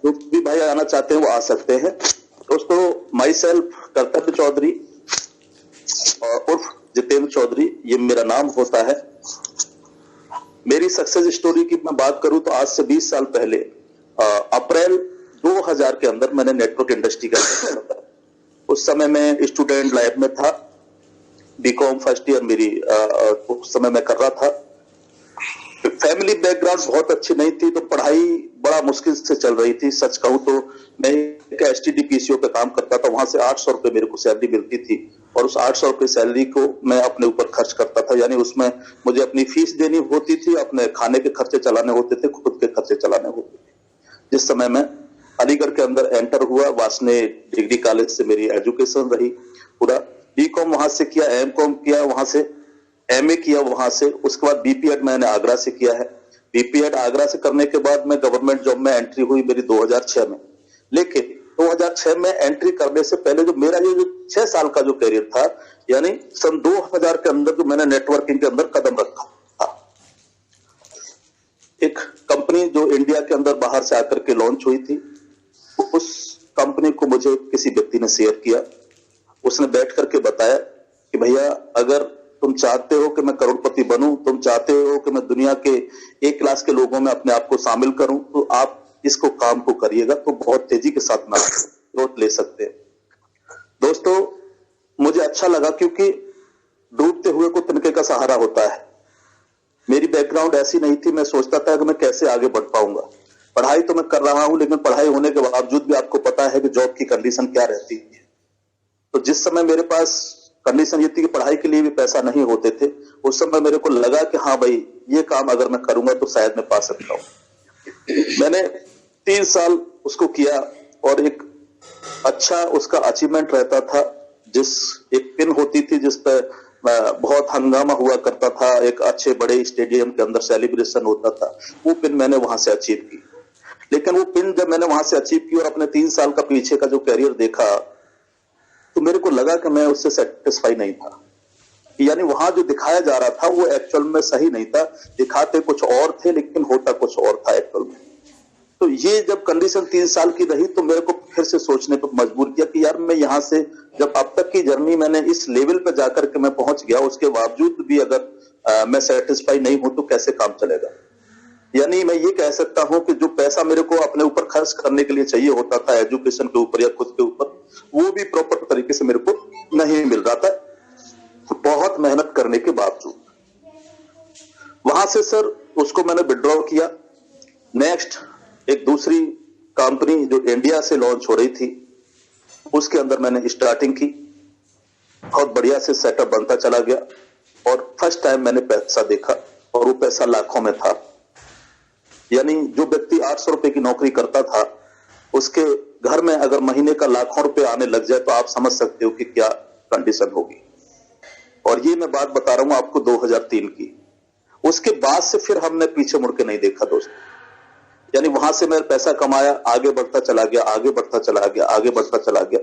जो भी भाई आना चाहते हैं वो आ सकते हैं। दोस्तों, माई सेल्फ कर्तव्य चौधरी और उर्फ जितेंद्र चौधरी, ये मेरा नाम होता है। मेरी सक्सेस स्टोरी की मैं बात करूं तो आज से 20 साल पहले अप्रैल 2000 के अंदर मैंने नेटवर्क इंडस्ट्री का उस समय मैं स्टूडेंट लाइफ में था, बीकॉम फर्स्ट ईयर मेरी उस समय मैं कर रहा था। फैमिली बैकग्राउंड बहुत अच्छी नहीं थी, तो पढ़ाई बड़ा मुश्किल से चल रही थी। सच कहूं तो मैं एक एसटीडी पीसीओ पे काम करता था, वहां से 800 रुपए मेरे को सैलरी मिलती थी और उस 800 रुपए सैलरी को मैं अपने ऊपर खर्च करता था। यानी उसमें मुझे अपनी फीस देनी होती थी, अपने खाने के खर्चे चलाने होते थे, खुद के खर्चे चलाने होते थे। जिस समय मैं अलीगढ़ के अंदर एंटर हुआ, वासने डिग्री कॉलेज से मेरी एजुकेशन रही, पूरा बीकॉम वहां से किया, एमकॉम किया वहां से, एमए किया वहां से, उसके बाद बीपीएड मैंने आगरा से किया है। बीपीएड आगरा से करने के बाद मैं गवर्नमेंट जॉब में एंट्री हुई मेरी 2006 में। लेकिन 2006 में एंट्री करने से पहले जो मेरा ये जो 6 साल का जो करियर था, यानी सन 2000 के अंदर जो मैंने नेटवर्किंग के अंदर कदम रखा था, एक कंपनी जो इंडिया के अंदर बाहर से आकर के लॉन्च हुई थी, उस कंपनी को मुझे किसी व्यक्ति ने शेयर किया। उसने बैठ करके बताया कि भैया, अगर तुम चाहते हो कि मैं करोड़पति बनूं, तुम चाहते हो कि मैं दुनिया के एक क्लास के लोगों में अपने आप को शामिल करूं, तो आप इसको काम को करिएगा तो बहुत तेजी के साथ में ग्रोथ ले सकते हैं। दोस्तों, मुझे अच्छा लगा क्योंकि डूबते हुए को तिनके का सहारा होता है। मेरी बैकग्राउंड ऐसी नहीं थी, मैं सोचता था कि मैं कैसे आगे बढ़ पाऊंगा। पढ़ाई तो मैं कर रहा हूं, लेकिन पढ़ाई होने के बावजूद भी आपको पता है कि जॉब की कंडीशन क्या रहती है। तो जिस समय मेरे पास कंडीशन ये थी कि पढ़ाई के लिए भी पैसा नहीं होते थे, उस समय मेरे को लगा कि हाँ भाई, ये काम अगर मैं करूंगा तो शायद मैं पा सकता हूं। मैंने 3 साल उसको किया और एक अच्छा उसका अचीवमेंट रहता था। जिस एक पिन होती थी जिस पर बहुत हंगामा हुआ करता था, एक अच्छे बड़े स्टेडियम के अंदर सेलिब्रेशन होता था, वो पिन मैंने वहां से अचीव की। लेकिन वो पिन जब मैंने वहां से अचीव की और अपने 3 साल का पीछे का जो कैरियर देखा, तो मेरे को लगा कि मैं उससे सेटिस्फाई नहीं था। यानी वहां जो दिखाया जा रहा था वो एक्चुअल में सही नहीं था। दिखाते कुछ और थे लेकिन होता कुछ और था एक्चुअल में। तो ये जब कंडीशन 3 साल की रही तो मेरे को फिर से सोचने पर मजबूर किया कि यार, मैं यहाँ से जब अब तक की जर्नी मैंने इस लेवल पे जाकर के मैं पहुंच गया, उसके बावजूद भी अगर मैं सेटिस्फाई नहीं हूं तो कैसे काम चलेगा। यानी मैं ये कह सकता हूं कि जो पैसा मेरे को अपने ऊपर खर्च करने के लिए चाहिए होता था, एजुकेशन के ऊपर या खुद के ऊपर, वो भी प्रॉपर तरीके से मेरे को नहीं मिल रहा था, बहुत मेहनत करने के बावजूद। वहां से सर उसको मैंने विड्रॉ किया। नेक्स्ट एक दूसरी कंपनी जो इंडिया से लॉन्च हो रही थी, उसके अंदर मैंने स्टार्टिंग की। बहुत बढ़िया से सेटअप बनता चला गया और फर्स्ट टाइम मैंने पैसा देखा और वो पैसा लाखों में था। यानी जो व्यक्ति 800 रुपए की नौकरी करता था, उसके घर में अगर महीने का लाखों रुपए आने लग जाए तो आप समझ सकते हो कि क्या कंडीशन होगी। और ये मैं बात बता रहा हूं आपको 2003 की। उसके बाद से फिर हमने पीछे मुड़ के नहीं देखा दोस्त। यानी वहां से मैं पैसा कमाया, आगे बढ़ता चला गया, आगे बढ़ता चला गया, आगे बढ़ता चला गया।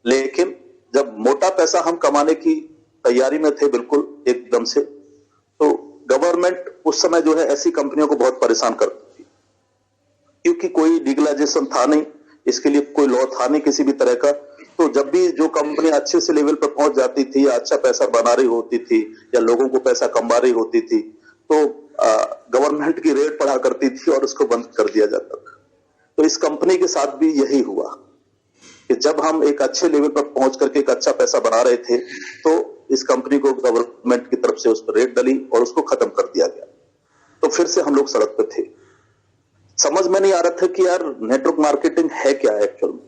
लेकिन जब मोटा पैसा हम कमाने की तैयारी में थे बिल्कुल एकदम से, तो गवर्नमेंट उस समय जो है ऐसी कंपनियों को बहुत परेशान करती थी, क्योंकि कोई लीगलाइजेशन था नहीं, इसके लिए कोई लॉ था नहीं किसी भी तरह का। तो जब भी जो कंपनी अच्छे से लेवल पर पहुंच जाती थी या अच्छा पैसा बना रही होती थी या लोगों को पैसा कमा रही होती थी, तो गवर्नमेंट की रेट बढ़ा करती थी और उसको बंद कर दिया जाता था। तो इस कंपनी के साथ भी यही हुआ कि जब हम एक अच्छे लेवल पर पहुंच करके एक अच्छा पैसा बना रहे थे, तो इस कंपनी को गवर्नमेंट की तरफ से उस पर रेट डली और उसको खत्म कर दिया गया। तो फिर से हम लोग सड़क पे थे। समझ में नहीं आ रहा था कि यार नेटवर्क मार्केटिंग है क्या, एक्चुअल में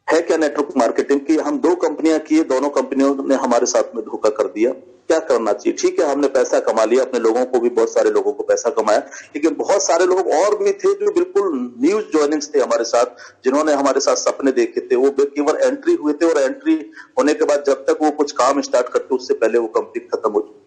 है क्या नेटवर्क मार्केटिंग की। हम 2 कंपनियां की, दोनों कंपनियों ने हमारे साथ में धोखा कर दिया। क्या करना चाहिए? ठीक है, हमने पैसा कमा लिया, अपने लोगों को भी, बहुत सारे लोगों को पैसा कमाया, लेकिन बहुत सारे लोग और भी थे जो बिल्कुल न्यूज ज्वाइनिंग्स थे हमारे साथ, जिन्होंने हमारे साथ सपने देखे थे। वो केवल एंट्री हुए थे और एंट्री होने के बाद जब तक वो कुछ काम स्टार्ट करते उससे पहले वो कंपनी खत्म हो चुकी थी।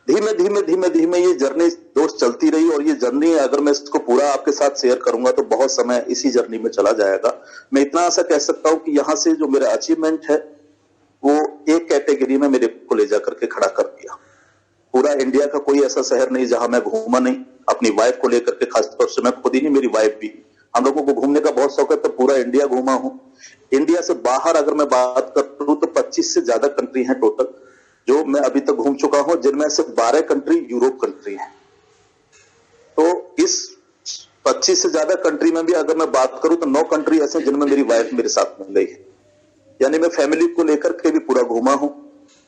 धीमे धीमे धीमे धीमे ये जर्नी दोस्त चलती रही और ये जर्नी अगर मैं इसको पूरा आपके साथ शेयर करूंगा तो बहुत समय इसी जर्नी में चला जाएगा। मैं इतना ऐसा कह सकता हूं कि यहां से जो मेरा अचीवमेंट है वो एक कैटेगरी में मेरे को ले जाकर के खड़ा कर दिया। पूरा इंडिया का कोई ऐसा शहर नहीं जहां मैं घूमा नहीं, अपनी वाइफ को लेकर के, खासतौर से मैं खुद ही नहीं, मेरी वाइफ भी। हम लोगों को घूमने का बहुत शौक है, तो पूरा इंडिया घूमा हूं। इंडिया से बाहर अगर मैं बात करूं तो 25 से ज्यादा कंट्री हैं टोटल जो मैं अभी तक घूम चुका हूं, जिनमें से 12 कंट्री यूरोप कंट्री हैं। तो इस 25 से ज्यादा कंट्री में भी अगर मैं बात करूं तो 9 कंट्री ऐसे जिनमें मेरी वाइफ मेरे साथ में गई है। यानी मैं फैमिली को लेकर के भी पूरा घूमा हूं।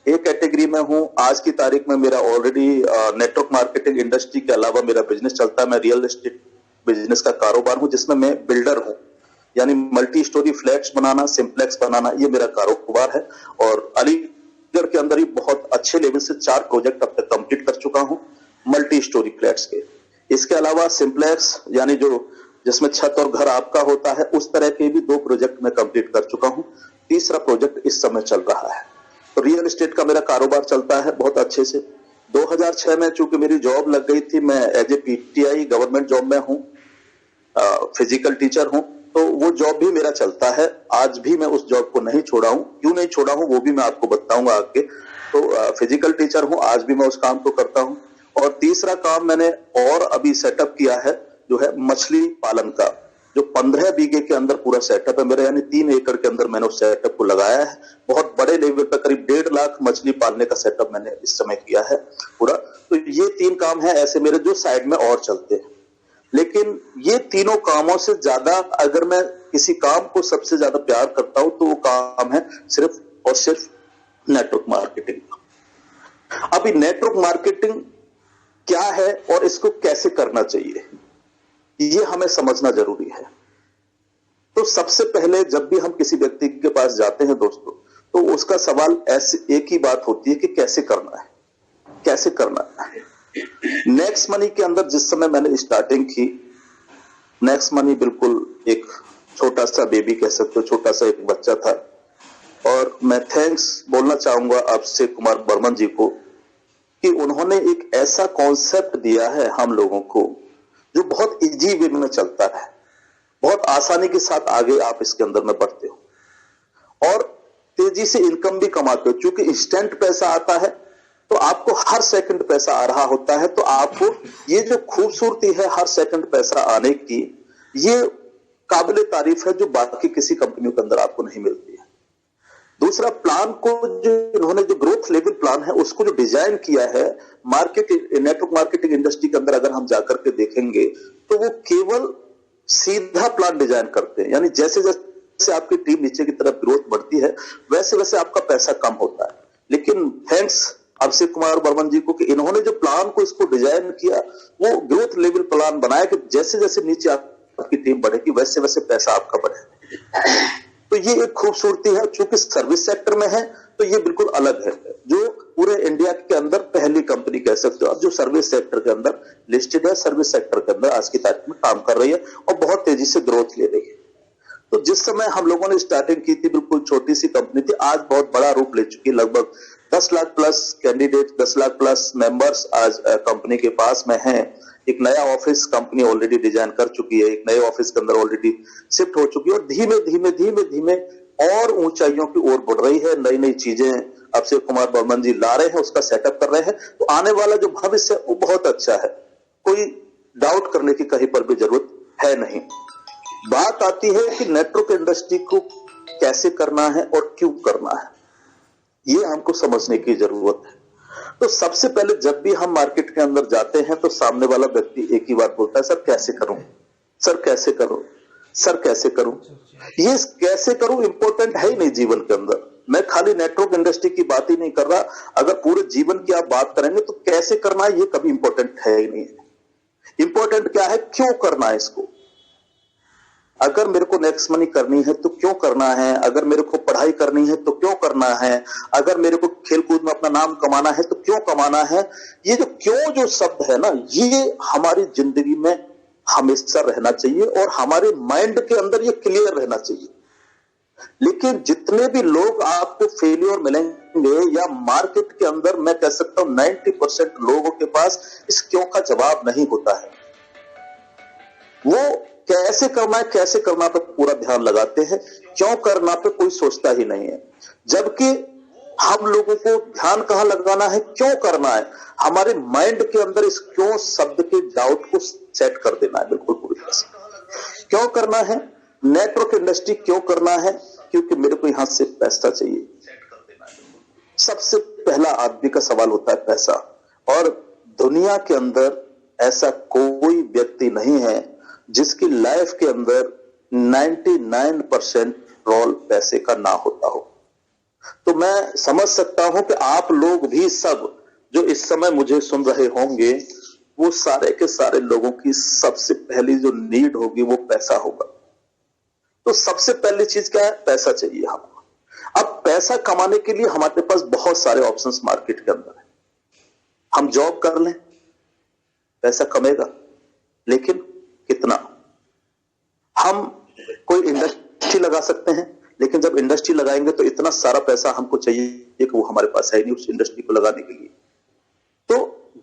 एक कैटेगरी में हूं। आज की तारीख में मेरा ऑलरेडी नेटवर्क मार्केटिंग इंडस्ट्री के अलावा मेरा बिजनेस चलता है। मैं रियल एस्टेट बिजनेस का कारोबार हूं, जिसमें मैं बिल्डर हूं। यानी मल्टी स्टोरी फ्लैट्स बनाना, सिंप्लेक्स बनाना, ये मेरा कारोबार है। और अलीगढ़ के अंदर ही बहुत अच्छे लेवल से 4 प्रोजेक्ट अब तक कंप्लीट कर चुका हूं मल्टी स्टोरी फ्लैट्स के। इसके अलावा सिंप्लेक्स यानी जो जिसमें छत और घर आपका होता है, उस तरह के भी 2 प्रोजेक्ट मैं कंप्लीट कर चुका हूं। तीसरा प्रोजेक्ट इस समय चल रहा है। तो रियल एस्टेट का मेरा कारोबार चलता है बहुत अच्छे से। 2006 में चूंकि मेरी जॉब लग गई थी, मैं as a PTI government job में हूं, फिजिकल टीचर हूं, तो वो जॉब भी मेरा चलता है। आज भी मैं उस जॉब को नहीं छोड़ा हूं। क्यों नहीं छोड़ा हूं वो भी मैं आपको बताऊंगा आगे। तो फिजिकल टीचर हूं, आज भी मैं उस काम को करता हूं। और तीसरा काम मैंने और अभी सेटअप किया है, जो है मछली पालन का, जो 15 बीघे के अंदर पूरा सेटअप है मेरा। यानी 3 एकड़ के अंदर मैंने उस सेटअप को लगाया है। बहुत बड़े लेवल पर करीब 1.5 लाख मछली पालने का सेटअप मैंने इस समय किया है पूरा। तो ये 3 काम है ऐसे मेरे जो साइड में और चलते हैं। लेकिन ये तीनों कामों से ज्यादा अगर मैं किसी काम को सबसे ज्यादा प्यार करता हूं तो वो काम है सिर्फ और सिर्फ नेटवर्क मार्केटिंग। अभी नेटवर्क मार्केटिंग क्या है और इसको कैसे करना चाहिए, ये हमें समझना जरूरी है। तो सबसे पहले जब भी हम किसी व्यक्ति के पास जाते हैं दोस्तों, तो उसका सवाल ऐसे एक ही बात होती है कि कैसे करना है, कैसे करना है। नेक्स्ट मनी के अंदर जिस समय मैंने स्टार्टिंग की, नेक्स्ट मनी बिल्कुल एक छोटा सा बेबी कह सकते हो, छोटा सा एक बच्चा था। और मैं थैंक्स बोलना चाहूंगा अभिषेक कुमार बर्मन जी को कि उन्होंने एक ऐसा कॉन्सेप्ट दिया है हम लोगों को जो बहुत इजी वे में चलता है, बहुत आसानी के साथ आगे आप इसके अंदर में बढ़ते हो और तेजी से इनकम भी कमाते हो। क्योंकि इंस्टेंट पैसा आता है तो आपको हर सेकंड पैसा आ रहा होता है, तो आपको ये जो खूबसूरती है हर सेकंड पैसा आने की, ये काबिले तारीफ है, जो बाकी किसी कंपनियों के अंदर आपको नहीं मिलती है। दूसरा, प्लान को जो इन्होंने जो ग्रोथ लेवल प्लान है उसको जो डिजाइन किया है नेटवर्क मार्केटिंग इंडस्ट्री के अंदर, अगर हम जाकर के देखेंगे तो वो केवल सीधा प्लान डिजाइन करते हैं। यानी जैसे जैसे आपकी टीम नीचे की तरफ ग्रोथ बढ़ती है वैसे वैसे आपका पैसा कम होता है। लेकिन थैंक्स अभिषेक कुमार बर्मन जी को कि इन्होंने जो प्लान को इसको डिजाइन किया, वो ग्रोथ लेवल प्लान बनाया कि जैसे जैसे नीचे आपकी टीम बढ़ेगी वैसे वैसे पैसा आपका बढ़ेगा। तो ये एक खूबसूरती है। चूंकि सर्विस सेक्टर में है तो ये बिल्कुल अलग है, जो पूरे इंडिया के अंदर पहली कंपनी कह सकते हो जो सर्विस सेक्टर के अंदर लिस्टेड है, सर्विस सेक्टर के अंदर आज की तारीख में काम कर रही है और बहुत तेजी से ग्रोथ ले रही है। तो जिस समय हम लोगों ने स्टार्टिंग की थी, बिल्कुल छोटी सी कंपनी थी, आज बहुत बड़ा रूप ले चुकी है। लगभग 10 lakh plus candidate, 10 lakh plus members आज कंपनी के पास में हैं। एक नया ऑफिस कंपनी ऑलरेडी डिजाइन कर चुकी है, एक नए ऑफिस के अंदर ऑलरेडी शिफ्ट हो चुकी है और धीमे धीमे धीमे धीमे और ऊंचाइयों की ओर बढ़ रही है। नई नई चीजें अभिषेक कुमार बर्मन जी ला रहे हैं, उसका सेटअप कर रहे हैं। तो आने वाला जो भविष्य है वो बहुत अच्छा है, कोई डाउट करने की कहीं पर भी जरूरत है नहीं। बात आती है कि नेटवर्क इंडस्ट्री को कैसे करना है और क्यों करना है, ये हमको समझने की जरूरत है। तो सबसे पहले जब भी हम मार्केट के अंदर जाते हैं तो सामने वाला व्यक्ति एक ही बात बोलता है, सर कैसे करूं, सर कैसे करूं, सर कैसे करूं। ये कैसे करूं इंपॉर्टेंट है ही नहीं जीवन के अंदर। मैं खाली नेटवर्क इंडस्ट्री की बात ही नहीं कर रहा, अगर पूरे जीवन की आप बात करेंगे तो कैसे करना है ये कभी इंपॉर्टेंट है ही नहीं। इंपॉर्टेंट क्या है, क्यों करना है इसको। अगर मेरे को नेक्स्ट मनी करनी है तो क्यों करना है, अगर मेरे को पढ़ाई करनी है तो क्यों करना है, अगर मेरे को खेलकूद में अपना नाम कमाना है तो क्यों कमाना है। ये जो क्यों जो शब्द है ना, ये हमारी जिंदगी में हमेशा रहना चाहिए और हमारे माइंड के अंदर ये क्लियर रहना चाहिए। लेकिन जितने भी लोग आपको फेलियर मिलेंगे या मार्केट के अंदर, मैं कह सकता हूं 90% लोगों के पास इस क्यों का जवाब नहीं होता है। वो कैसे करना है, कैसे करना पे पूरा ध्यान लगाते हैं, क्यों करना पे कोई सोचता ही नहीं है। जबकि हम लोगों को ध्यान कहां लगाना है, क्यों करना है, हमारे माइंड के अंदर इस क्यों शब्द के डाउट को सेट कर देना है बिल्कुल पूरी तरह से। क्यों करना है, नेटवर्क इंडस्ट्री क्यों करना है, क्योंकि मेरे को यहां से पैसा चाहिए। सबसे पहला आदमी का सवाल होता है पैसा, और दुनिया के अंदर ऐसा कोई व्यक्ति नहीं है जिसकी लाइफ के अंदर 99% रोल पैसे का ना होता हो। तो मैं समझ सकता हूं कि आप लोग भी सब जो इस समय मुझे सुन रहे होंगे, वो सारे के सारे लोगों की सबसे पहली जो नीड होगी वो पैसा होगा। तो सबसे पहली चीज क्या है, पैसा चाहिए हमको। अब पैसा कमाने के लिए हमारे पास बहुत सारे ऑप्शंस मार्केट के अंदर है। हम जॉब कर लें, पैसा कमेगा, लेकिन कितना। हम कोई इंडस्ट्री लगा सकते हैं, लेकिन जब इंडस्ट्री लगाएंगे तो इतना सारा पैसा हमको चाहिए कि वो हमारे पास है नहीं उस इंडस्ट्री को लगाने के लिए। तो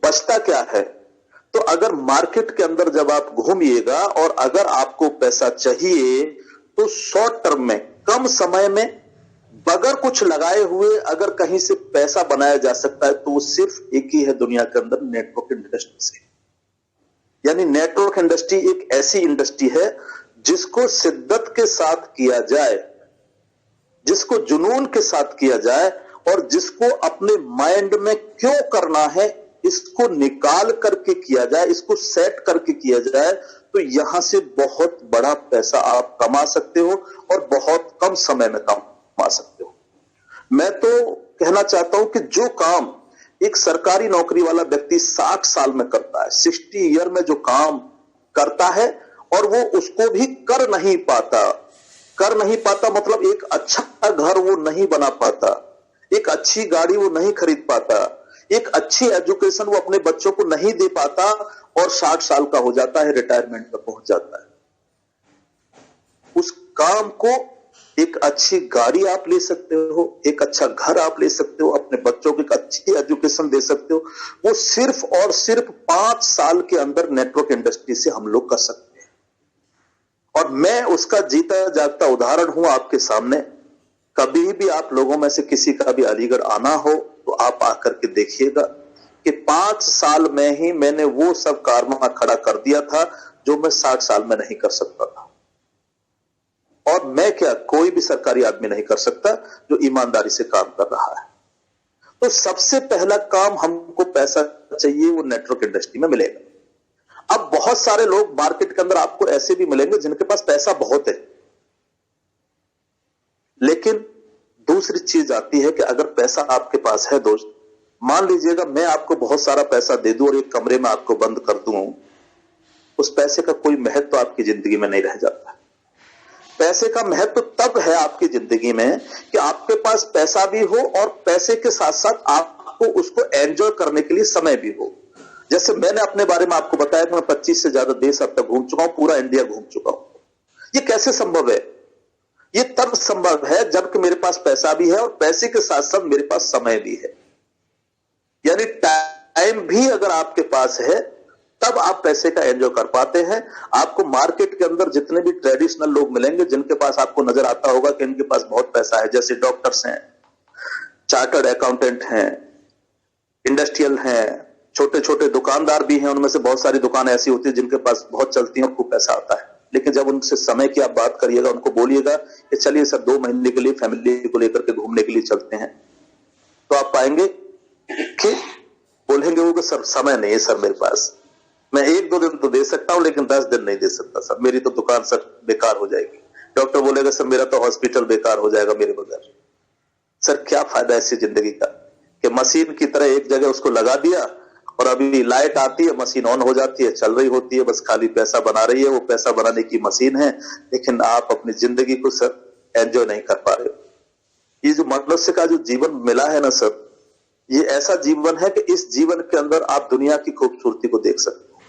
बचता क्या है, तो अगर मार्केट के अंदर जब आप घूमिएगा और अगर आपको पैसा चाहिए तो शॉर्ट टर्म में, कम समय में, बगैर कुछ लगाए हुए अगर कहीं से पैसा बनाया जा सकता है तो वो सिर्फ एक ही है दुनिया के अंदर, नेटवर्क इंडस्ट्री से। यानी नेटवर्क इंडस्ट्री एक ऐसी इंडस्ट्री है जिसको शिद्दत के साथ किया जाए, जिसको जुनून के साथ किया जाए, और जिसको अपने माइंड में क्यों करना है इसको निकाल करके किया जाए, इसको सेट करके किया जाए, तो यहां से बहुत बड़ा पैसा आप कमा सकते हो और बहुत कम समय में कमा सकते हो। मैं तो कहना चाहता हूं कि जो काम एक सरकारी नौकरी वाला व्यक्ति 60 साल में करता है, 60 ईयर में जो काम करता है और वो उसको भी कर नहीं पाता मतलब एक अच्छा घर वो नहीं बना पाता, एक अच्छी गाड़ी वो नहीं खरीद पाता, एक अच्छी एजुकेशन वो अपने बच्चों को नहीं दे पाता, और 60 साल का हो जाता है, रिटायरमेंट पर पहुंच जाता है। उस काम को एक अच्छी गाड़ी आप ले सकते हो, एक अच्छा घर आप ले सकते हो, अपने बच्चों को एक अच्छी एजुकेशन दे सकते हो, वो सिर्फ और सिर्फ 5 साल के अंदर नेटवर्क इंडस्ट्री से हम लोग कर सकते हैं। और मैं उसका जीता जागता उदाहरण हूं आपके सामने। कभी भी आप लोगों में से किसी का भी अलीगढ़ आना हो तो आप आकर के देखिएगा कि 5 साल में ही मैंने वो सब कारनामा खड़ा कर दिया था जो मैं 60 साल में नहीं कर सकता था। और मैं क्या, कोई भी सरकारी आदमी नहीं कर सकता जो ईमानदारी से काम कर रहा है। तो सबसे पहला काम हमको पैसा चाहिए, वो नेटवर्क इंडस्ट्री में मिलेगा। अब बहुत सारे लोग मार्केट के अंदर आपको ऐसे भी मिलेंगे जिनके पास पैसा बहुत है, लेकिन दूसरी चीज आती है कि अगर पैसा आपके पास है दोस्त, मान लीजिएगा मैं आपको बहुत सारा पैसा दे दूं और एक कमरे में आपको बंद कर दूं, उस पैसे का कोई महत्व तो आपकी जिंदगी में नहीं रह जाता। पैसे का महत्व तो तब है आपकी जिंदगी में कि आपके पास पैसा भी हो और पैसे के साथ साथ आपको उसको एंजॉय करने के लिए समय भी हो। जैसे मैंने अपने बारे में आपको बताया कि मैं 25 से ज्यादा देश अब तक घूम चुका हूं, पूरा इंडिया घूम चुका हूं। ये कैसे संभव है? ये तब संभव है जबकि मेरे पास पैसा भी है और पैसे के साथ साथ मेरे पास समय भी है। यानी टाइम भी अगर आपके पास है तब आप पैसे का एंजॉय कर पाते हैं। आपको मार्केट के अंदर जितने भी ट्रेडिशनल लोग मिलेंगे जिनके पास आपको नजर आता होगा कि इनके पास बहुत पैसा है, जैसे डॉक्टर्स हैं, चार्टर्ड अकाउंटेंट हैं, इंडस्ट्रियल हैं, छोटे छोटे दुकानदार भी हैं। उनमें से बहुत सारी दुकानें ऐसी होती है जिनके पास बहुत चलती हैं और खूब पैसा आता है, लेकिन जब उनसे समय की आप बात करिएगा, उनको बोलिएगा कि चलिए सर 2 महीने के लिए फैमिली को लेकर के घूमने के लिए चलते हैं, तो आप पाएंगे कि बोलेंगे वो कि सर समय नहीं है सर मेरे पास, मैं 1-2 दिन तो दे सकता हूं लेकिन 10 दिन नहीं दे सकता सर, मेरी तो दुकान सर बेकार हो जाएगी। डॉक्टर बोलेगा सर मेरा तो हॉस्पिटल बेकार हो जाएगा मेरे बगैर। सर क्या फायदा ऐसी जिंदगी का कि मशीन की तरह एक जगह उसको लगा दिया और अभी लाइट आती है, मशीन ऑन हो जाती है, चल रही होती है, बस खाली पैसा बना रही है, वो पैसा बनाने की मशीन है, लेकिन आप अपनी जिंदगी को सर एंजॉय नहीं कर पा रहे हो। ये जो मनुष्य का जो जीवन मिला है ना सर, ये ऐसा जीवन है कि इस जीवन के अंदर आप दुनिया की खूबसूरती को देख सकते हो,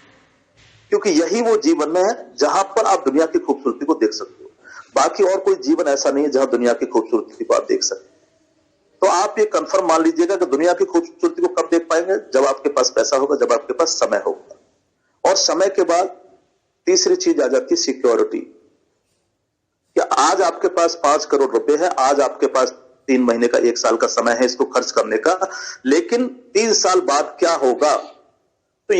क्योंकि यही वो जीवन है जहां पर आप दुनिया की खूबसूरती को देख सकते हो। बाकी और कोई जीवन ऐसा नहीं है जहां दुनिया की खूबसूरती को आप देख सकते। तो आप ये कंफर्म मान लीजिएगा कि दुनिया की खूबसूरती को कब देख पाएंगे? जब आपके पास पैसा होगा, जब आपके पास समय होगा। और समय के बाद तीसरी चीज आ जाती है सिक्योरिटी। कि आज आपके पास 5 करोड़ रुपए है, आज आपके पास 3 महीने का 1 साल का समय है इसको खर्च करने का, लेकिन 3 साल बाद क्या होगा? तो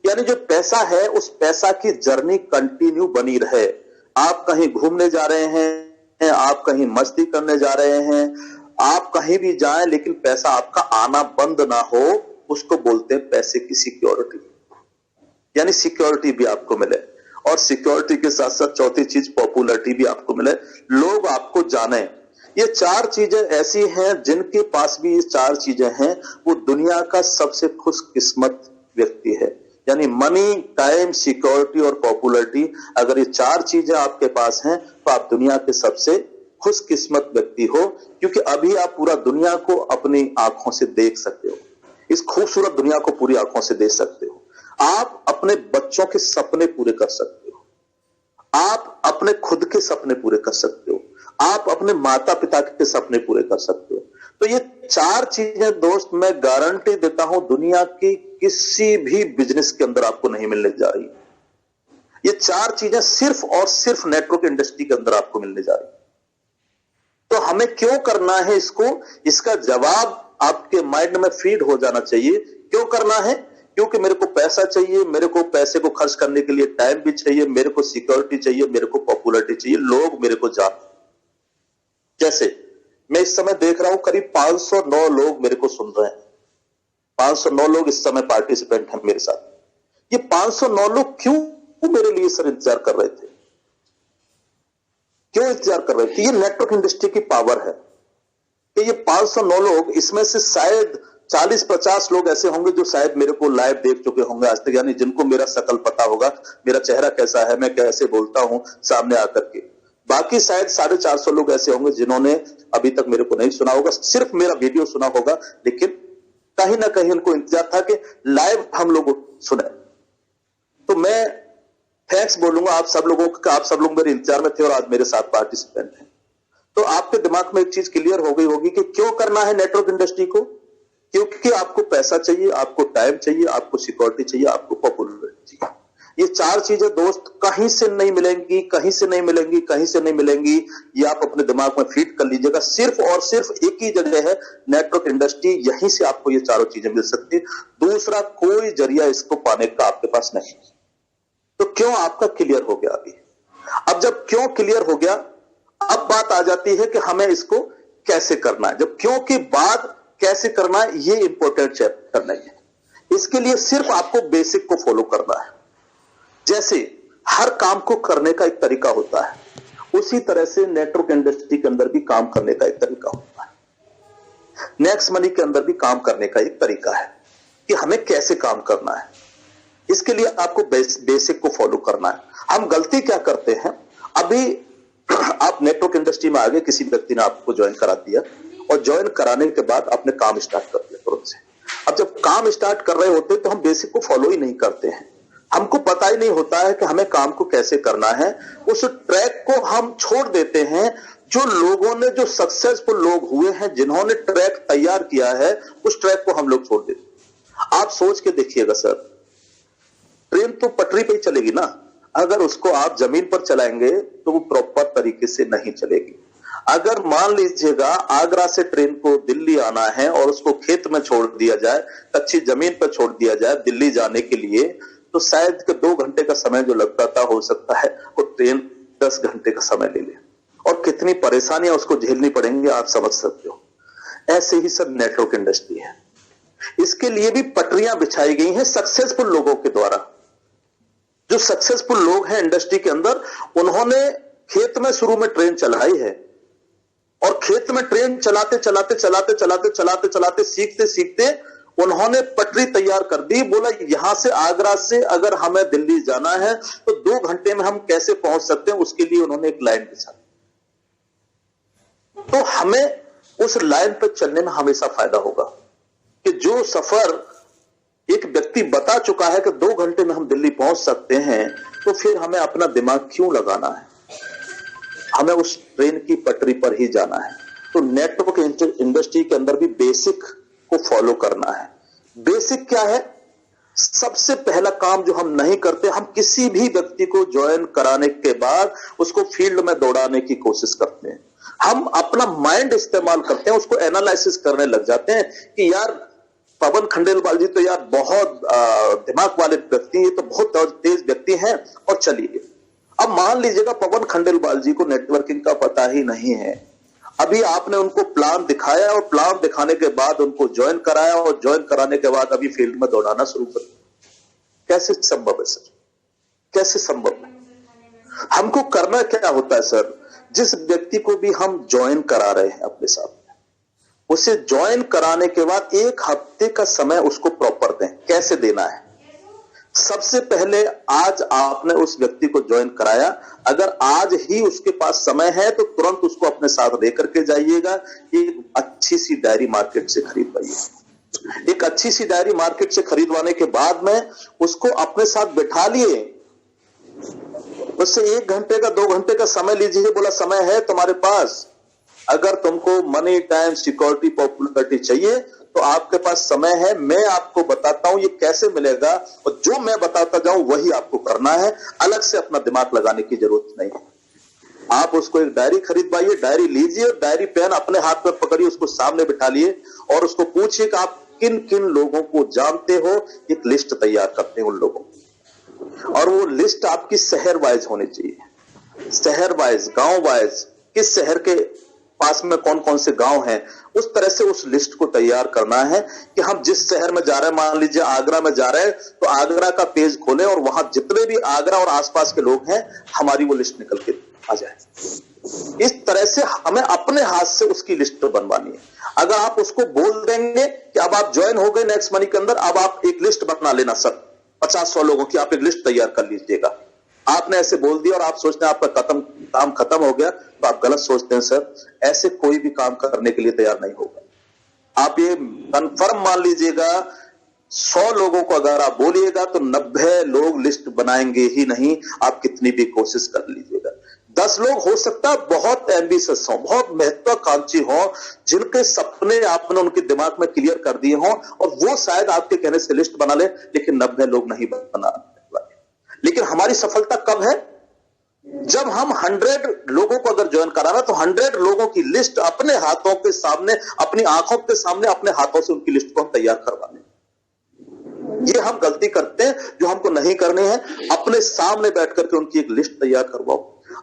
यानी जो पैसा है उस पैसा की जर्नी कंटिन्यू बनी रहे। आप कहीं घूमने जा रहे हैं, आप कहीं मस्ती करने जा रहे हैं, आप कहीं भी जाएं, लेकिन पैसा आपका आना बंद ना हो, उसको बोलते हैं पैसे की सिक्योरिटी। यानी सिक्योरिटी भी आपको मिले, और सिक्योरिटी के साथ साथ चौथी चीज पॉपुलरिटी भी आपको मिले, लोग आपको जाने। ये 4 चीजें ऐसी हैं जिनके पास भी ये 4 चीजें हैं, वो दुनिया का सबसे खुशकिस्मत व्यक्ति है। यानी मनी, टाइम, सिक्योरिटी और पॉपुलरिटी, अगर ये 4 चीजें आपके पास हैं तो आप दुनिया के सबसे खुशकिस्मत व्यक्ति हो, क्योंकि अभी आप पूरा दुनिया को अपनी आंखों से देख सकते हो, इस खूबसूरत दुनिया को पूरी आंखों से देख सकते हो। आप अपने बच्चों के सपने पूरे कर सकते हो, आप अपने खुद के सपने पूरे कर सकते हो, आप अपने माता पिता के सपने पूरे कर सकते हो। तो ये 4 चीजें दोस्त मैं गारंटी देता हूं दुनिया की किसी भी बिजनेस के अंदर आपको नहीं मिलने जा रही। ये 4 चीजें सिर्फ और सिर्फ नेटवर्क इंडस्ट्री के अंदर आपको मिलने जा रही। तो हमें क्यों करना है इसको? इसका जवाब आपके माइंड में फीड हो जाना चाहिए। क्यों करना है? क्योंकि मेरे को पैसा चाहिए, मेरे को पैसे को खर्च करने के लिए टाइम भी चाहिए, मेरे को सिक्योरिटी चाहिए, मेरे को पॉपुलरिटी चाहिए, लोग मेरे को जान। जैसे मैं इस समय देख रहा हूं करीब 509 लोग मेरे को सुन रहे हैं, 509 लोग इस समय पार्टिसिपेंट हैं मेरे साथ। ये 509 लोग क्यों मेरे लिए सर इंतजार कर रहे थे? क्यों इंतजार कर रहे थे? ये नेटवर्क इंडस्ट्री की पावर है कि ये 509 लोग, इसमें से शायद 40-50 लोग ऐसे होंगे जो शायद मेरे को लाइव देख चुके होंगे आज तक, यानी जिनको मेरा शकल पता होगा, मेरा चेहरा कैसा है, मैं कैसे बोलता हूं सामने आकर के। बाकी शायद 450 लोग ऐसे होंगे जिन्होंने अभी तक मेरे को नहीं सुना होगा, सिर्फ मेरा वीडियो सुना होगा, लेकिन कहीं ना कहीं उनको इंतजार था कि लाइव हम लोग सुने। तो मैं थैंक्स बोलूंगा आप सब लोगों का, आप सब लोग मेरे इंतजार में थे और आज मेरे साथ पार्टिसिपेंट हैं। तो आपके दिमाग में एक चीज क्लियर हो गई होगी कि क्यों करना है नेटवर्क इंडस्ट्री को। क्योंकि आपको पैसा चाहिए, आपको टाइम चाहिए, आपको सिक्योरिटी चाहिए, आपको पॉपुलरिटी चाहिए। ये 4 चीजें दोस्त कहीं से नहीं मिलेंगी, कहीं से नहीं मिलेंगी, कहीं से नहीं मिलेंगी। ये आप अपने दिमाग में फीड कर लीजिएगा। सिर्फ और सिर्फ एक ही जगह है नेटवर्क इंडस्ट्री, यहीं से आपको ये 4 चीजें मिल सकती है। दूसरा कोई जरिया इसको पाने का आपके पास नहीं। तो क्यों आपका क्लियर हो गया अभी? अब जब क्यों क्लियर हो गया, अब बात आ जाती है कि हमें इसको कैसे करना है। जब क्यों की बात कैसे करना है, ये इंपॉर्टेंट चैप्टर नहीं है। इसके लिए सिर्फ आपको बेसिक को फॉलो करना है। जैसे हर काम को करने का एक तरीका होता है, उसी तरह से नेटवर्क इंडस्ट्री के अंदर भी काम करने का एक तरीका होता है। नेक्स्ट मनी के अंदर भी काम करने का एक तरीका है कि हमें कैसे काम करना है। इसके लिए आपको बेसिक को फॉलो करना है। हम गलती क्या करते हैं, अभी आप नेटवर्क इंडस्ट्री में आ गए, किसी व्यक्ति ने आपको ज्वाइन करा दिया और ज्वाइन कराने के बाद आपने काम स्टार्ट कर दिया तुरंत से। अब जब काम स्टार्ट कर रहे होते तो हम बेसिक को फॉलो ही नहीं करते हैं। हमको पता ही नहीं होता है कि हमें काम को कैसे करना है। उस ट्रैक को हम छोड़ देते हैं। जो लोगों ने, जो सक्सेसफुल लोग हुए हैं, जिन्होंने ट्रैक तैयार किया है, उस ट्रैक को हम लोग छोड़ देते हैं। आप सोच के देखिएगा सर, ट्रेन तो पटरी पे ही चलेगी ना। अगर उसको आप जमीन पर चलाएंगे तो वो प्रॉपर तरीके से नहीं चलेगी। अगर मान लीजिएगा आगरा से ट्रेन को दिल्ली आना है और उसको खेत में छोड़ दिया जाए, कच्ची जमीन पर छोड़ दिया जाए दिल्ली जाने के लिए, तो शायद के 2 घंटे का समय जो लगता था, हो सकता है वो ट्रेन 10 घंटे का समय ले ले, और कितनी परेशानियां उसको झेलनी पड़ेंगी आप समझ सकते हो। ऐसे ही सब नेटवर्क इंडस्ट्री है। इसके लिए भी पटरियां बिछाई गई हैं सक्सेसफुल लोगों के द्वारा। जो सक्सेसफुल लोग हैं इंडस्ट्री के अंदर, उन्होंने खेत में शुरू में ट्रेन चलाई है, और खेत में ट्रेन चलाते चलाते चलाते चलाते चलाते चलाते सीखते सीखते उन्होंने पटरी तैयार कर दी। बोला यहां से, आगरा से अगर हमें दिल्ली जाना है तो 2 घंटे में हम कैसे पहुंच सकते हैं, उसके लिए उन्होंने एक लाइन बिछा। तो हमें उस लाइन पर चलने में हमेशा फायदा होगा कि जो सफर एक व्यक्ति बता चुका है कि 2 घंटे में हम दिल्ली पहुंच सकते हैं, तो फिर हमें अपना दिमाग क्यों लगाना है? हमें उस ट्रेन की पटरी पर ही जाना है। तो नेटवर्क इंडस्ट्री के अंदर भी बेसिक को फॉलो करना है। बेसिक क्या है? सबसे पहला काम जो हम नहीं करते, हम किसी भी व्यक्ति को ज्वाइन कराने के बाद उसको फील्ड में दौड़ाने की कोशिश करते हैं। हम अपना माइंड इस्तेमाल करते हैं, उसको एनालिसिस करने लग जाते हैं कि यार पवन खंडेलवाल जी तो यार बहुत दिमाग वाले व्यक्ति, ये तो बहुत तेज व्यक्ति हैं, और चलिए अब मान लीजिएगा पवन खंडेलवाल जी को नेटवर्किंग का पता ही नहीं है। अभी आपने उनको प्लान दिखाया और प्लान दिखाने के बाद उनको ज्वाइन कराया और ज्वाइन कराने के बाद अभी फील्ड में दौड़ाना शुरू कर दिया। कैसे संभव है सर? कैसे संभव है? हमको करना क्या होता है सर, जिस व्यक्ति को भी हम ज्वाइन करा रहे हैं अपने साथ, उसे ज्वाइन कराने के बाद 1 हफ्ते का समय उसको प्रॉपर दें। कैसे देना है? सबसे पहले आज आपने उस व्यक्ति को ज्वाइन कराया, अगर आज ही उसके पास समय है तो तुरंत उसको अपने साथ लेकर के जाइएगा। एक अच्छी सी डायरी मार्केट से खरीदवाइए। एक अच्छी सी डायरी मार्केट से खरीदवाने के बाद में उसको अपने साथ बैठा लिए, उससे 1 घंटे का 2 घंटे का समय लीजिए। बोला समय है तुम्हारे पास, अगर तुमको मनी, टाइम, सिक्योरिटी, पॉपुलैरिटी चाहिए तो आपके पास समय है, मैं आपको बताता हूं ये कैसे मिलेगा, और जो मैं बताता जाऊं वही आपको करना है। अलग से अपना दिमाग लगाने की जरूरत नहीं है। आप उसको एक डायरी खरीदवाइए, डायरी लीजिए, डायरी पेन अपने हाथ में पकड़िए, उसको सामने बिठा लिए और उसको पूछिए कि आप किन किन लोगों को जानते हो। एक लिस्ट तैयार करते हैं उन लोगों की, और वो लिस्ट आपकी शहर वाइज होनी चाहिए। शहर वाइज, गांव वाइज, किस शहर के पास में कौन कौन से गांव हैं, उस तरह से उस लिस्ट को तैयार करना है कि हम जिस शहर में जा रहे हैं, मान लीजिए आगरा में जा रहे हैं, तो आगरा का पेज खोलें और वहां जितने भी आगरा और आसपास के लोग हैं, हमारी वो लिस्ट निकल के आ जाए। इस तरह से हमें अपने हाथ से उसकी लिस्ट बनवानी है। अगर आप उसको बोल देंगे कि अब आप ज्वाइन हो गए नेक्स्ट मनी के अंदर, अब आप एक लिस्ट बना लेना सर, 50-100 लोगों की आप एक लिस्ट तैयार कर लीजिएगा। आपने ऐसे बोल दिया और आप सोचते हैं आपका काम खत्म हो गया, तो आप गलत सोचते हैं सर। ऐसे कोई भी काम करने के लिए तैयार नहीं होगा। आप ये कंफर्म मान लीजिएगा, 100 लोगों को अगर आप बोलिएगा तो 90 लोग लिस्ट बनाएंगे ही नहीं, आप कितनी भी कोशिश कर लीजिएगा। 10 लोग हो सकता है बहुत एम्बिशियस हो, बहुत महत्वाकांक्षी हो, जिनके सपने आपने उनके दिमाग में क्लियर कर दिए हों, और वो शायद आपके कहने से लिस्ट बना ले, लेकिन 90 लोग नहीं बना। लेकिन हमारी सफलता कब है? जब हम 100 लोगों को अगर ज्वाइन कराना, तो 100 लोगों की लिस्ट अपने हाथों के सामने, अपनी आंखों के सामने, अपने हाथों से उनकी लिस्ट को हम तैयार करवा लें। ये हम गलती करते हैं जो हमको नहीं करनी है। अपने सामने बैठ करके उनकी एक लिस्ट तैयार करवाओ।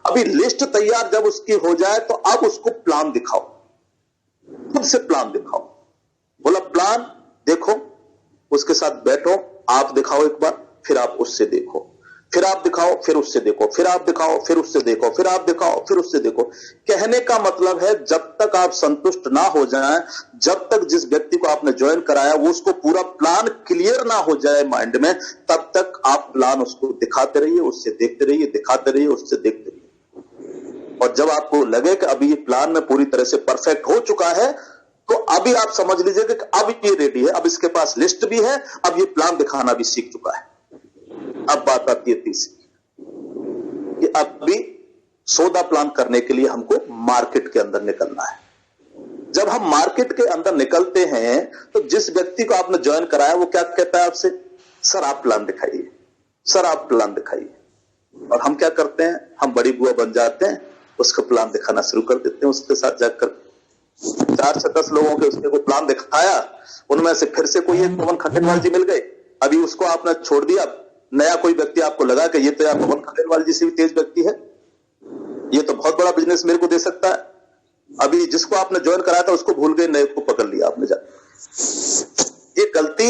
अभी लिस्ट तैयार जब उसकी हो जाए तो अब उसको प्लान दिखाओ, खुद से प्लान दिखाओ। बोला प्लान देखो, उसके साथ बैठो, आप दिखाओ एक बार, फिर आप उससे देखो, फिर आप दिखाओ, फिर उससे देखो, फिर आप दिखाओ, फिर उससे देखो, फिर आप दिखाओ, फिर उससे देखो। कहने का मतलब है जब तक आप संतुष्ट ना हो जाएं, जब तक जिस व्यक्ति को आपने ज्वाइन कराया वो उसको पूरा प्लान क्लियर ना हो जाए माइंड में, तब तक आप प्लान उसको दिखाते रहिए, उससे देखते रहिए, दिखाते रहिए, उससे देखते रहिए। और जब आपको लगे कि अभी ये प्लान में पूरी तरह से परफेक्ट हो चुका है, तो अभी आप समझ लीजिए कि अब ये रेडी है, अब इसके पास लिस्ट भी है, अब ये प्लान दिखाना भी सीख चुका है। अब बात आती है तीसरी, कि अभी सौदा प्लान करने के लिए हमको मार्केट के अंदर निकलना है। जब हम मार्केट के अंदर निकलते हैं तो जिस व्यक्ति को आपने ज्वाइन कराया वो क्या कहता है आपसे, सर आप प्लान दिखाइए, सर आप प्लान दिखाइए। और हम क्या करते हैं, हम बड़ी बुआ बन जाते हैं, उसको प्लान दिखाना शुरू कर देते हैं। उसके साथ जाकर 4 से 10 लोगों के उसने को प्लान दिखाया, उनमें से फिर से कोई एक पवन खंडेलवाल जी मिल गए। अभी उसको आपने छोड़ दिया, नया कोई व्यक्ति आपको लगा कि ये तो यार पवन खंडेलवाल जी से भी तेज व्यक्ति है, ये तो बहुत बड़ा बिजनेस मेरे को दे सकता है। अभी जिसको आपने ज्वाइन कराया था उसको भूल गए, नए को पकड़ लिया आपने जाकर। ये गलती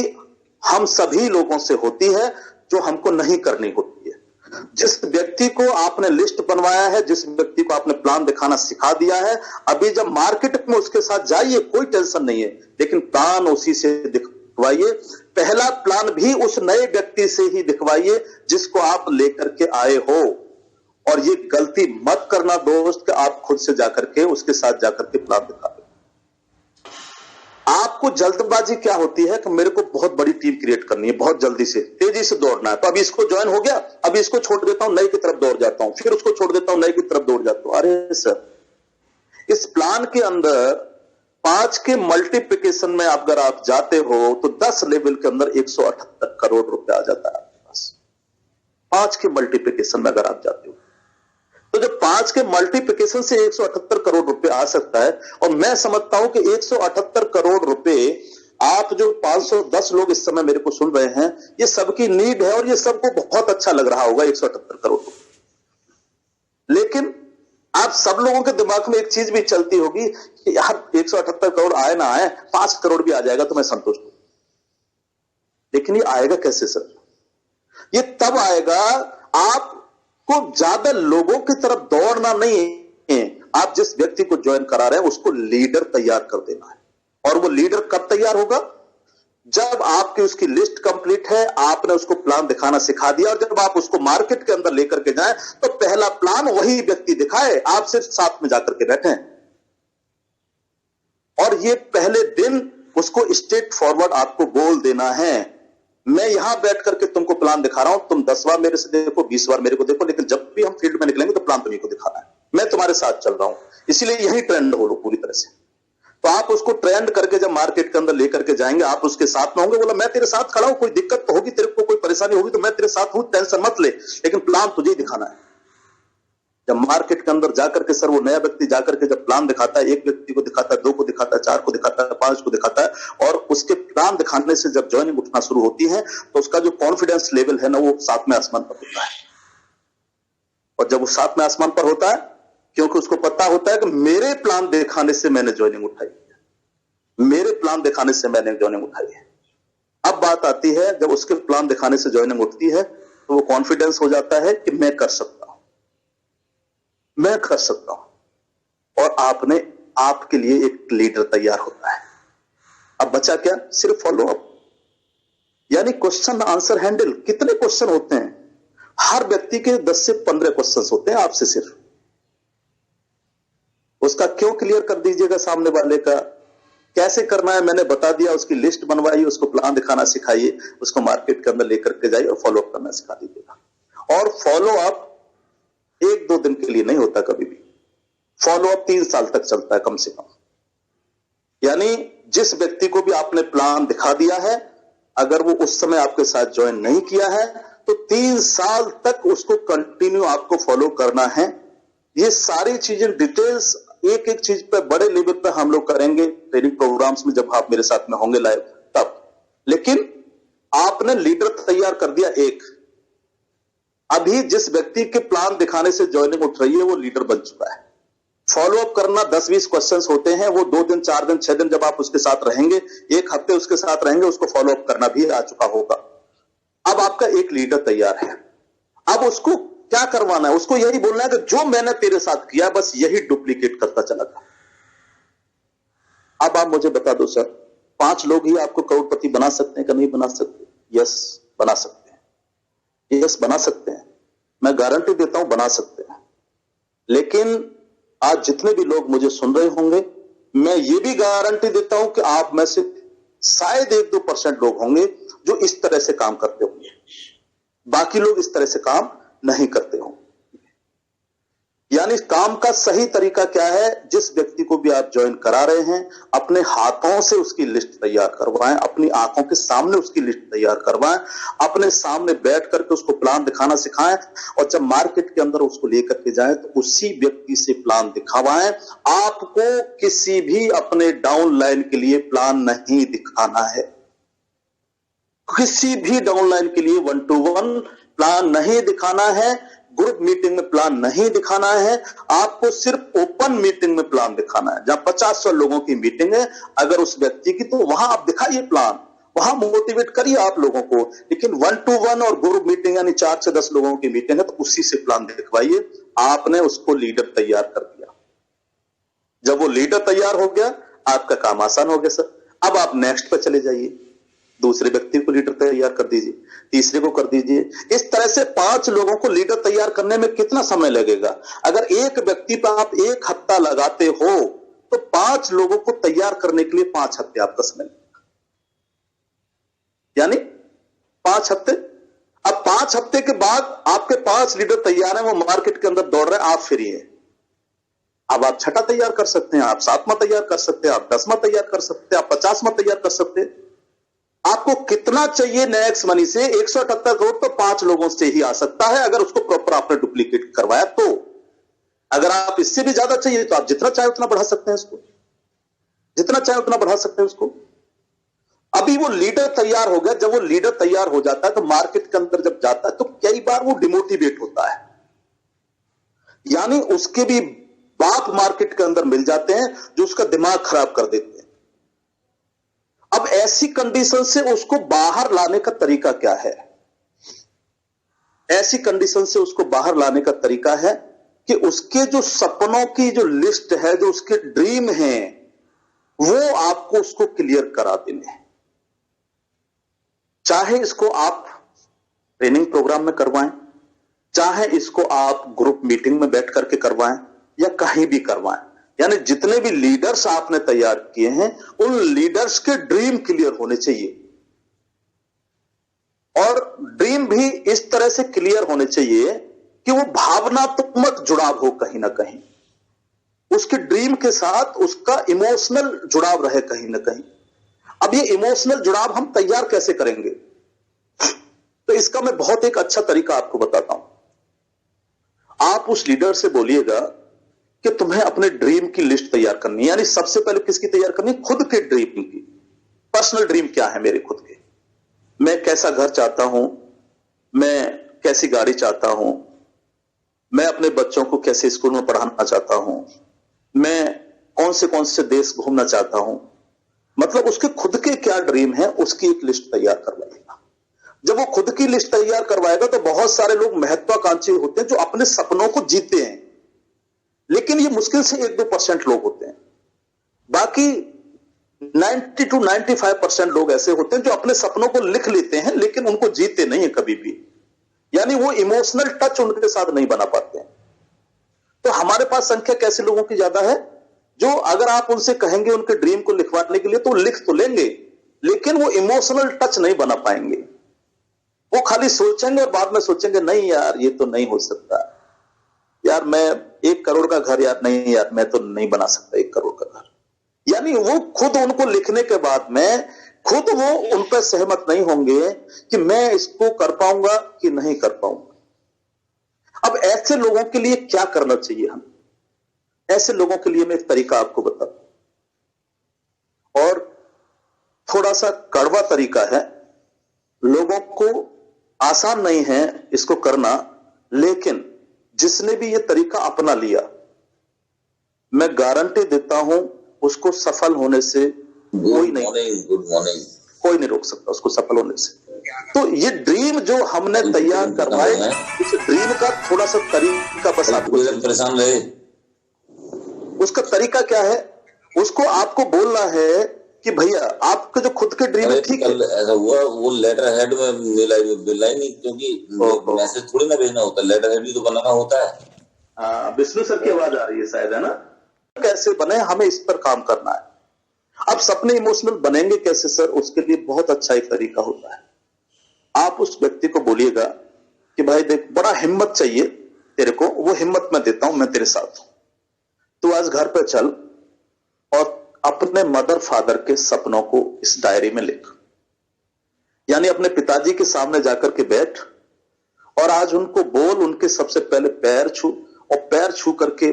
हम सभी लोगों से होती है जो हमको नहीं करनी होती है। जिस व्यक्ति को आपने लिस्ट बनवाया है, जिस व्यक्ति को आपने प्लान दिखाना सिखा दिया है, अभी जब मार्केट में उसके साथ जाइए कोई टेंशन नहीं है, लेकिन प्लान उसी से दिखवाइए। पहला प्लान भी उस नए व्यक्ति से ही दिखवाइए जिसको आप लेकर के आए हो। और ये गलती मत करना दोस्त कि आप खुद से जाकर के उसके साथ जाकर के प्लान दिखा दो। आपको जल्दबाजी क्या होती है कि मेरे को बहुत बड़ी टीम क्रिएट करनी है, बहुत जल्दी से तेजी से दौड़ना है, तो अभी इसको ज्वाइन हो गया, अभी इसको छोड़ देता हूं, नई की तरफ दौड़ जाता हूं, फिर उसको छोड़ देता हूं, नई की तरफ दौड़ जाता हूं। अरे सर, इस प्लान के अंदर 5 के मल्टीप्लिकेशन में अगर आप जाते हो तो 10 लेवल के अंदर 178 करोड़ रुपए आ जाता है आपके पास। 5 के मल्टीप्लिकेशन में अगर आप जाते हो तो जब 5 के मल्टीप्लिकेशन से 178 करोड़ रुपए आ सकता है, और मैं समझता हूं कि 178 करोड़ रुपए आप जो 510 लोग इस समय मेरे को सुन रहे हैं, ये सबकी नीड है और ये सबको बहुत अच्छा लग रहा होगा 178 करोड़ रुपए। लेकिन आप सब लोगों के दिमाग में एक चीज भी चलती होगी कि यार 178 करोड़ आए ना आए, 5 करोड़ भी आ जाएगा तो मैं संतुष्ट हूं। लेकिन ये आएगा कैसे सर? ये तब आएगा, आपको ज्यादा लोगों की तरफ दौड़ना नहीं है। आप जिस व्यक्ति को ज्वाइन करा रहे हैं उसको लीडर तैयार कर देना है। और वो लीडर कब तैयार होगा? जब आपकी उसकी लिस्ट कंप्लीट है, आपने उसको प्लान दिखाना सिखा दिया, और जब आप उसको मार्केट के अंदर लेकर के जाएं तो पहला प्लान वही व्यक्ति दिखाए, आप सिर्फ साथ में जाकर के बैठें। और ये पहले दिन उसको स्ट्रेट फॉरवर्ड आपको बोल देना है, मैं यहां बैठ करके तुमको प्लान दिखा रहा हूं, तुम 10 बार मेरे से देखो, 20 बार मेरे को देखो, लेकिन जब भी हम फील्ड में निकलेंगे तो प्लान तुम्हीं को दिखाना है। मैं तुम्हारे साथ चल रहा हूं, इसीलिए यही ट्रेंड हो लो पूरी तरह से। तो आप उसको ट्रेंड करके जब मार्केट के अंदर लेकर के जाएंगे, आप उसके साथ में होंगे। बोला मैं तेरे साथ खड़ा हूं, कोई दिक्कत तो होगी, तेरे को कोई परेशानी होगी तो मैं तेरे साथ हूं, टेंशन मत ले, लेकिन प्लान तुझे ही दिखाना है। जब मार्केट के अंदर जाकर के सर वो नया व्यक्ति जाकर के जब प्लान दिखाता है, एक व्यक्ति को दिखाता है, 2 को दिखाता है, 4 को दिखाता है, 5 को दिखाता है, और उसके प्लान दिखाने से जब ज्वाइनिंग उठना शुरू होती है तो उसका जो कॉन्फिडेंस लेवल है ना, वो 7वें आसमान पर होता है। और जब वो 7वें आसमान पर होता है, क्योंकि उसको पता होता है कि मेरे प्लान दिखाने से मैंने ज्वाइनिंग उठाई है, मेरे प्लान दिखाने से मैंने ज्वाइनिंग उठाई है। अब बात आती है, जब उसके प्लान दिखाने से ज्वाइनिंग उठती है तो वो कॉन्फिडेंस हो जाता है कि मैं कर सकता हूं, मैं कर सकता हूं। और आपने आपके लिए एक लीडर तैयार होता है। अब बचा क्या? सिर्फ फॉलो अप, यानी क्वेश्चन आंसर हैंडल। कितने क्वेश्चन होते हैं? हर व्यक्ति के 10 से 15 क्वेश्चन होते हैं आपसे। सिर्फ उसका क्यों क्लियर कर दीजिएगा, सामने वाले का कैसे करना है मैंने बता दिया, उसकी लिस्ट बनवाइए, उसको प्लान दिखाना सिखाइए, उसको मार्केट के अंदर लेकर के जाइए और फॉलो अप करना सिखा दीजिएगा। और फॉलो अप 1-2 दिन के लिए नहीं होता, कभी भी फॉलो अप 3 साल तक चलता है कम से कम। यानी जिस व्यक्ति को भी आपने प्लान दिखा दिया है, अगर वो उस समय आपके साथ ज्वाइन नहीं किया है तो 3 साल तक उसको कंटिन्यू आपको फॉलो करना है। ये सारी चीजें डिटेल्स एक एक चीज पे बड़े लेवल पे हम लोग करेंगे ट्रेनिंग प्रोग्राम्स में, जब आप मेरे साथ में होंगे लाइव तब। लेकिन आपने लीडर तैयार कर दिया एक। अभी जिस व्यक्ति के प्लान दिखाने से ज्वाइनिंग उठ रही है वो लीडर बन चुका है। फॉलो अप करना 10-20 क्वेश्चंस होते हैं, वो 2 दिन 4 दिन 6 दिन जब आप उसके साथ रहेंगे, 1 हफ्ते उसके साथ रहेंगे, उसको फॉलो अप करना भी आ चुका होगा। अब आपका एक लीडर तैयार है। अब उसको क्या करवाना है? उसको यही बोलना है कि जो मैंने तेरे साथ किया बस यही डुप्लीकेट करता चला जा। अब आप मुझे बता दो सर, 5 लोग ही आपको करोड़पति बना सकते हैं कि नहीं बना सकते? यस, बना सकते हैं। यस, बना सकते हैं। मैं गारंटी देता हूं बना सकते हैं। लेकिन आज जितने भी लोग मुझे सुन रहे होंगे, मैं ये भी गारंटी देता हूं कि आप में से शायद 1-2% लोग होंगे जो इस तरह से काम करते होंगे, बाकी लोग इस तरह से काम नहीं करते होंगे। यानी काम का सही तरीका क्या है? जिस व्यक्ति को भी आप ज्वाइन करा रहे हैं, अपने हाथों से उसकी लिस्ट तैयार करवाएं, अपनी आंखों के सामने उसकी लिस्ट तैयार करवाएं, अपने सामने बैठ करके उसको प्लान दिखाना सिखाएं, और जब मार्केट के अंदर उसको लेकर के जाएं तो उसी व्यक्ति से प्लान दिखावाएं। आपको किसी भी अपने डाउन लाइन के लिए प्लान नहीं दिखाना है, किसी भी डाउन लाइन के लिए 1-to-1 प्लान नहीं दिखाना है, ग्रुप मीटिंग में प्लान नहीं दिखाना है। आपको सिर्फ ओपन मीटिंग में प्लान दिखाना है, जहां 50-100 लोगों की मीटिंग है अगर उस व्यक्ति की, तो वहां आप दिखाइए प्लान, वहां मोटिवेट करिए आप लोगों को। लेकिन 1-to-1 और ग्रुप मीटिंग यानी 4 से 10 लोगों की मीटिंग है तो उसी से प्लान दिखवाइए। आपने उसको लीडर तैयार कर दिया। जब वो लीडर तैयार हो गया, आपका काम आसान हो गया सर। अब आप नेक्स्ट पर चले जाइए, दूसरे व्यक्ति को लीडर तैयार कर दीजिए, तीसरे को कर दीजिए। इस तरह से 5 लोगों को लीडर तैयार करने में कितना समय लगेगा? अगर एक व्यक्ति पर आप 1 हफ्ता लगाते हो तो 5 लोगों को तैयार करने के लिए 5 हफ्ते आपका समय लगेगा, यानी 5 हफ्ते। अब 5 हफ्ते के बाद आपके 5 लीडर तैयार हैं, वो मार्केट के अंदर दौड़ रहे हैं, आप फ्री हैं। अब आप छठा तैयार कर सकते हैं, आप सातवां तैयार कर सकते हैं, आप 10वां तैयार कर सकते हैं, आप 50वां तैयार कर सकते हैं। आपको कितना चाहिए नए एक्स मनी से? 178 करोड़ तो 5 लोगों से ही आ सकता है, अगर उसको प्रॉपर आपने डुप्लीकेट करवाया तो। अगर आप इससे भी ज्यादा चाहिए तो आप जितना चाहे उतना बढ़ा सकते हैं इसको, जितना चाहे उतना बढ़ा सकते हैं उसको। अभी वो लीडर तैयार हो गया। जब वो लीडर तैयार हो जाता है तो मार्केट के अंदर जब जाता है तो कई बार वो डिमोटिवेट होता है, यानी उसके भी बाप मार्केट के अंदर मिल जाते हैं जो उसका दिमाग खराब कर देते हैं। अब ऐसी कंडीशन से उसको बाहर लाने का तरीका क्या है? ऐसी कंडीशन से उसको बाहर लाने का तरीका है कि उसके जो सपनों की जो लिस्ट है, जो उसके ड्रीम हैं, वो आपको उसको क्लियर करा देने। चाहे इसको आप ट्रेनिंग प्रोग्राम में करवाएं, चाहे इसको आप ग्रुप मीटिंग में बैठ करके करवाएं, या कहीं भी करवाएं, यानी जितने भी लीडर्स आपने तैयार किए हैं उन लीडर्स के ड्रीम क्लियर होने चाहिए। और ड्रीम भी इस तरह से क्लियर होने चाहिए कि वो भावनात्मक जुड़ाव हो कहीं ना कहीं, उसके ड्रीम के साथ उसका इमोशनल जुड़ाव रहे कहीं ना कहीं। अब ये इमोशनल जुड़ाव हम तैयार कैसे करेंगे? तो इसका मैं बहुत एक अच्छा तरीका आपको बताता हूं। आप उस लीडर से बोलिएगा कि तुम्हें अपने ड्रीम की लिस्ट तैयार करनी है। यानी सबसे पहले किसकी तैयार करनी? खुद के ड्रीम की। पर्सनल ड्रीम क्या है मेरे खुद के? मैं कैसा घर चाहता हूं, मैं कैसी गाड़ी चाहता हूं, मैं अपने बच्चों को कैसे स्कूल में पढ़ाना चाहता हूं, मैं कौन से देश घूमना चाहता हूं। मतलब उसके खुद के क्या ड्रीम है, उसकी एक लिस्ट तैयार करवाएगा। जब वो खुद की लिस्ट तैयार करवाएगा तो बहुत सारे लोग महत्वाकांक्षी होते हैं जो अपने सपनों को जीते हैं, लेकिन ये मुश्किल से 1-2% लोग होते हैं। बाकी 90 to 95% लोग ऐसे होते हैं जो अपने सपनों को लिख लेते हैं लेकिन उनको जीते नहीं है कभी भी, यानी वो इमोशनल टच उनके साथ नहीं बना पाते हैं। तो हमारे पास संख्या कैसे लोगों की ज्यादा है जो अगर आप उनसे कहेंगे उनके ड्रीम को लिखवाने के लिए तो लिख तो लेंगे, लेकिन वो इमोशनल टच नहीं बना पाएंगे। वो खाली सोचेंगे और बाद में सोचेंगे नहीं यार ये तो नहीं हो सकता, यार मैं 1 करोड़ का घर, यार नहीं यार मैं तो नहीं बना सकता 1 करोड़ का घर। यानी वो खुद उनको लिखने के बाद में खुद वो उन पर सहमत नहीं होंगे कि मैं इसको कर पाऊंगा कि नहीं कर पाऊंगा। अब ऐसे लोगों के लिए क्या करना चाहिए? हम ऐसे लोगों के लिए मैं एक तरीका आपको बताता हूं, और थोड़ा सा कड़वा तरीका है, लोगों को आसान नहीं है इसको करना, लेकिन जिसने भी ये तरीका अपना लिया मैं गारंटी देता हूं उसको सफल होने से कोई नहीं रोक सकता उसको सफल होने से। तो ये ड्रीम जो हमने तैयार करवाए, इस ड्रीम का थोड़ा सा तरीका बस आपको परेशान रहे। उसका तरीका क्या है? उसको आपको बोलना है कि भैया आपका जो खुद के ड्रीम है, ठीक है ऐसा हुआ वो लेटर हेड में मिला नहीं, क्योंकि मैसेज थोड़ी ना भेजना होता, लेटर हेड भी तो बनाना होता है। विष्णु सर की आवाज आ रही है शायद, है ना? कैसे बने, हमें इस पर काम करना है। अब सपने इमोशनल बनेंगे कैसे सर? उसके लिए बहुत अच्छा एक तरीका होता है। आप उस व्यक्ति को बोलिएगा कि भाई देख बड़ा हिम्मत चाहिए तेरे को, वो हिम्मत मैं देता हूं, मैं तेरे साथ हूं, तू आज घर पे चल और अपने मदर फादर के सपनों को इस डायरी में लिख। यानी अपने पिताजी के सामने जाकर के बैठ और आज उनको बोल, उनके सबसे पहले पैर छू, और पैर छू करके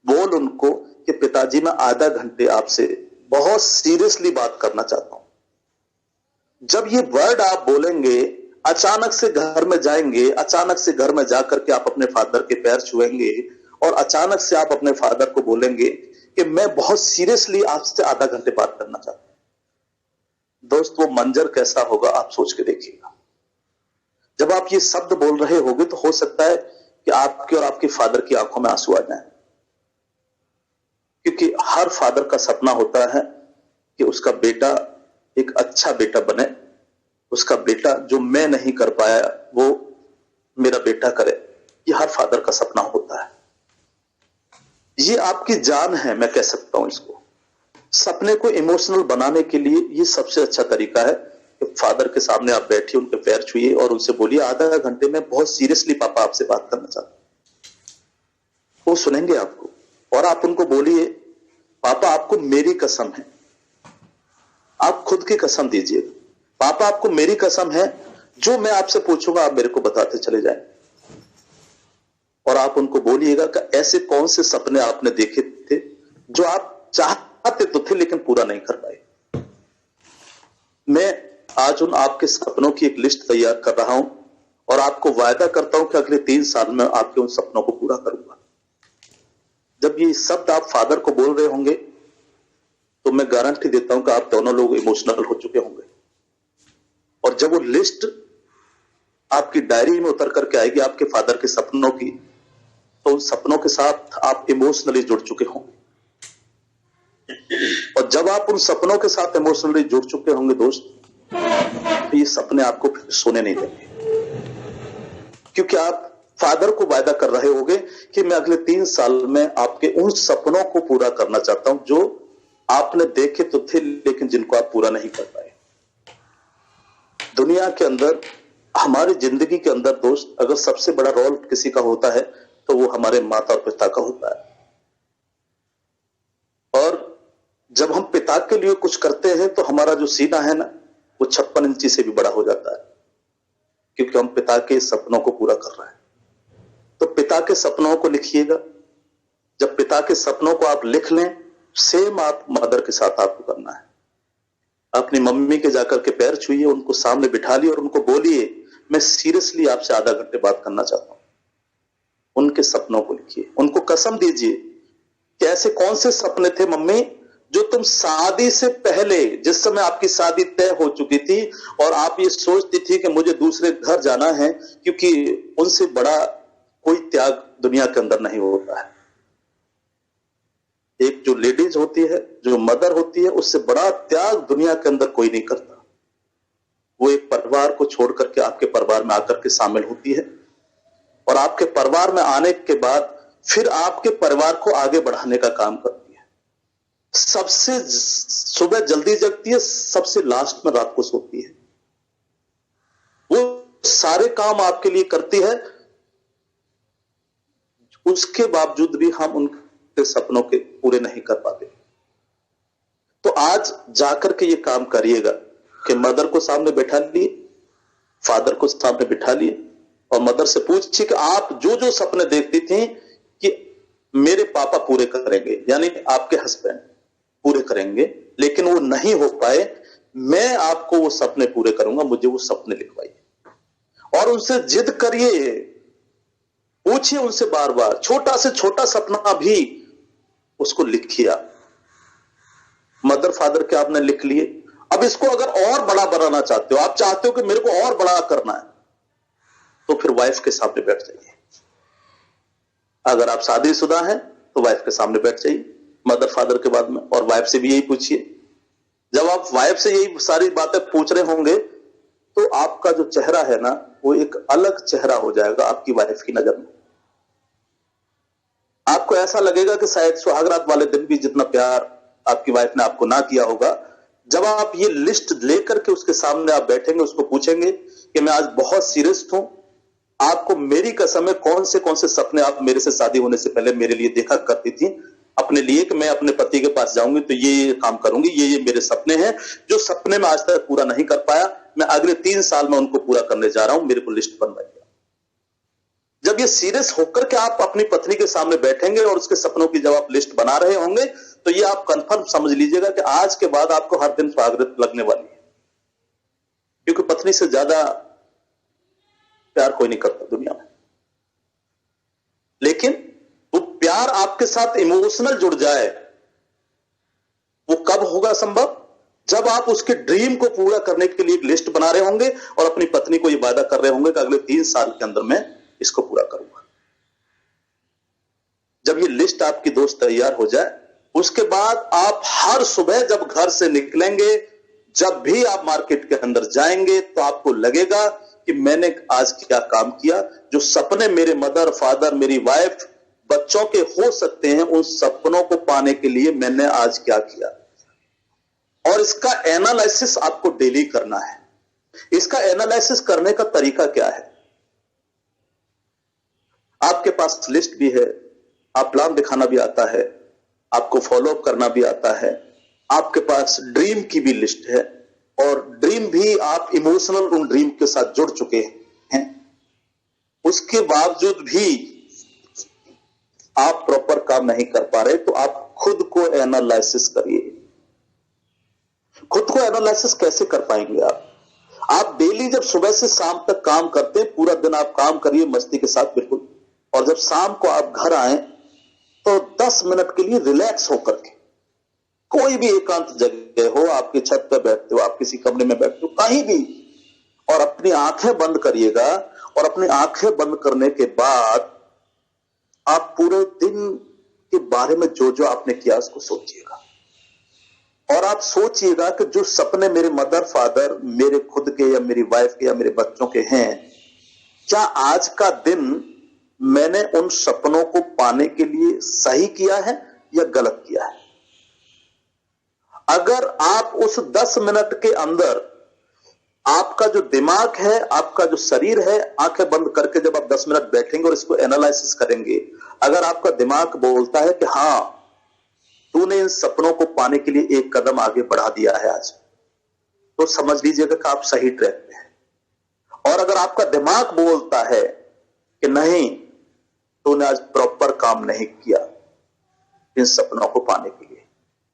बोल उनको कि पिताजी मैं आधा घंटे आपसे बहुत सीरियसली बात करना चाहता हूं। जब ये वर्ड आप बोलेंगे, अचानक से घर में जाएंगे, अचानक से घर में जाकर के आप अपने फादर के पैर छुएंगे और अचानक से आप अपने फादर को बोलेंगे कि मैं बहुत सीरियसली आपसे आधा घंटे बात करना चाहता हूं। दोस्त वो मंजर कैसा होगा आप सोच के देखिएगा। जब आप ये शब्द बोल रहे होगे तो हो सकता है कि आपके और आपके फादर की आंखों में आंसू आ जाए, क्योंकि हर फादर का सपना होता है कि उसका बेटा एक अच्छा बेटा बने, उसका बेटा जो मैं नहीं कर पाया वो मेरा बेटा करे। ये हर फादर का सपना होता है। ये आपकी जान है, मैं कह सकता हूं इसको। सपने को इमोशनल बनाने के लिए ये सबसे अच्छा तरीका है कि फादर के सामने आप बैठिए, उनके पैर छुइए और उनसे बोलिए आधा घंटे में बहुत सीरियसली पापा आपसे बात करना चाहता हूं। वो सुनेंगे आपको, और आप उनको बोलिए पापा आपको मेरी कसम है, आप खुद की कसम दीजिए, पापा आपको मेरी कसम है, जो मैं आपसे पूछूंगा आप मेरे को बताते चले जाएं। और आप उनको बोलिएगा कि ऐसे कौन से सपने आपने देखे थे जो आप चाहते तो थे लेकिन पूरा नहीं कर पाए। मैं आज उन आपके सपनों की एक लिस्ट तैयार कर रहा हूं और आपको वायदा करता हूं कि अगले 3 साल में आपके उन सपनों को पूरा करूंगा। जब ये शब्द आप फादर को बोल रहे होंगे तो मैं गारंटी देता हूं कि आप दोनों लोग इमोशनल हो चुके होंगे। और जब वो लिस्ट आपकी डायरी में उतर करके आएगी आपके फादर के सपनों की, तो उन सपनों के साथ आप इमोशनली जुड़ चुके होंगे। और जब आप उन सपनों के साथ इमोशनली जुड़ चुके होंगे दोस्त, तो ये सपने आपको फिर सोने नहीं देंगे, क्योंकि आप फादर को वायदा कर रहे होंगे कि मैं अगले 3 साल में आपके उन सपनों को पूरा करना चाहता हूं जो आपने देखे तो थे लेकिन जिनको आप पूरा नहीं कर पाए। दुनिया के अंदर, हमारी जिंदगी के अंदर दोस्त, अगर सबसे बड़ा रोल किसी का होता है तो वो हमारे माता और पिता का होता है। और जब हम पिता के लिए कुछ करते हैं तो हमारा जो सीना है ना, वो 56 इंची से भी बड़ा हो जाता है, क्योंकि हम पिता के सपनों को पूरा कर रहे हैं। तो पिता के सपनों को लिखिएगा। जब पिता के सपनों को आप लिख लें, सेम आप मदर के साथ आपको करना है। अपनी मम्मी के जाकर के पैर छुइए, उनको सामने बिठा लिए और उनको बोलिए मैं सीरियसली आपसे आधा घंटे बात करना चाहता हूं। उनके सपनों को लिखिए, उनको कसम दीजिए कि ऐसे कौन से सपने थे मम्मी जो तुम शादी से पहले, जिस समय आपकी शादी तय हो चुकी थी और आप ये सोचती थी कि मुझे दूसरे घर जाना है, क्योंकि उनसे बड़ा कोई त्याग दुनिया के अंदर नहीं होता है। एक जो लेडीज होती है, जो मदर होती है, उससे बड़ा त्याग दुनिया के अंदर कोई नहीं करता। वो एक परिवार को छोड़ करके आपके परिवार में आकर के शामिल होती है और आपके परिवार में आने के बाद फिर आपके परिवार को आगे बढ़ाने का काम करती है। सबसे सुबह जल्दी जगती है, सबसे लास्ट में रात को सोती है। वो सारे काम आपके लिए करती है, उसके बावजूद भी हम उनके सपनों के पूरे नहीं कर पाते। तो आज जाकर के ये काम करिएगा कि मदर को सामने बैठा लिए, फादर को सामने बिठा लिए और मदर से पूछिए कि आप जो जो सपने देखती थी कि मेरे पापा पूरे करेंगे, यानी आपके हस्बैंड पूरे करेंगे, लेकिन वो नहीं हो पाए, मैं आपको वो सपने पूरे करूंगा, मुझे वो सपने लिखवाइए। और उनसे जिद करिए, पूछिए उनसे बार बार, छोटा से छोटा सपना भी उसको लिखिए। मदर फादर के आपने लिख लिए, अब इसको अगर और बड़ा बनाना चाहते हो, आप चाहते हो कि मेरे को और बड़ा करना है, तो फिर वाइफ के सामने बैठ जाइए। अगर आप शादीशुदा हैं तो वाइफ के सामने बैठ जाइए मदर फादर के बाद में, और वाइफ से भी यही पूछिए। जब आप वाइफ से यही सारी बातें पूछ रहे होंगे तो आपका जो चेहरा है ना, वो एक अलग चेहरा हो जाएगा आपकी वाइफ की नजर में। आपको ऐसा लगेगा कि शायद सुहागरात वाले दिन भी जितना प्यार आपकी वाइफ ने आपको ना किया होगा। जब आप ये लिस्ट लेकर के उसके सामने आप बैठेंगे, उसको पूछेंगे कि मैं आज बहुत सीरियस हूं, आपको मेरी कसम है कौन से सपने आप मेरे से शादी होने से पहले मेरे लिए देखा करती थी अपने लिए, कि मैं अपने पति के पास जाऊंगी तो ये काम करूंगी, ये मेरे सपने हैं, जो सपने में आज तक पूरा नहीं कर पाया, मैं अगले 3 साल में उनको पूरा करने जा रहा हूं, मेरे को लिस्ट बनवाइए। जब ये सीरियस होकर के आप अपनी पत्नी के सामने बैठेंगे और उसके सपनों की जब आप लिस्ट बना रहे होंगे, तो ये आप कंफर्म समझ लीजिएगा कि आज के बाद आपको हर दिन सुहागरात लगने वाली है, क्योंकि पत्नी से ज्यादा प्यार कोई नहीं करता दुनिया में। लेकिन वो प्यार आपके साथ इमोशनल जुड़ जाए, वो कब होगा संभव? जब आप उसके ड्रीम को पूरा करने के लिए एक लिस्ट बना रहे होंगे और अपनी पत्नी को ये वादा कर रहे होंगे कि अगले 3 साल के अंदर मैं इसको पूरा करूंगा। जब ये लिस्ट आपकी दोस्त तैयार हो जाए, उसके बाद आप हर सुबह जब घर से निकलेंगे, जब भी आप मार्केट के अंदर जाएंगे, तो आपको लगेगा कि मैंने आज क्या काम किया। जो सपने मेरे मदर फादर, मेरी वाइफ, बच्चों के हो सकते हैं, उन सपनों को पाने के लिए मैंने आज क्या किया। और इसका एनालिसिस आपको डेली करना है। इसका एनालिसिस करने का तरीका क्या है? आपके पास लिस्ट भी है, आप प्लान दिखाना भी आता है, आपको फॉलो अप करना भी आता है, आपके पास ड्रीम की भी लिस्ट है, और ड्रीम भी आप इमोशनल उन ड्रीम के साथ जुड़ चुके हैं। उसके बावजूद भी आप प्रॉपर काम नहीं कर पा रहे, तो आप खुद को एनालिसिस करिए। खुद को एनालिसिस कैसे कर पाएंगे आप डेली जब सुबह से शाम तक काम करते हैं, पूरा दिन आप काम करिए मस्ती के साथ बिल्कुल, और जब शाम को आप घर आए तो 10 मिनट के लिए रिलैक्स होकर के, कोई भी एकांत जगह हो, आपकी छत पर बैठते हो, आप किसी कमरे में बैठते हो, कहीं भी, और अपनी आंखें बंद करिएगा, और अपनी आंखें बंद करने के बाद आप पूरे दिन के बारे में जो जो आपने किया उसको सोचिएगा, और आप सोचिएगा कि जो सपने मेरे मदर फादर, मेरे खुद के या मेरी वाइफ के या मेरे बच्चों के हैं, क्या आज का दिन मैंने उन सपनों को पाने के लिए सही किया है या गलत किया है। अगर आप उस 10 मिनट के अंदर आपका जो दिमाग है, आपका जो शरीर है, आंखें बंद करके जब आप 10 मिनट बैठेंगे और इसको एनालिसिस करेंगे, अगर आपका दिमाग बोलता है कि हां तूने इन सपनों को पाने के लिए एक कदम आगे बढ़ा दिया है आज, तो समझ लीजिएगा कि आप सही ट्रैक पे हैं। और अगर आपका दिमाग बोलता है कि नहीं तूने आज प्रॉपर काम नहीं किया इन सपनों को पाने के लिए,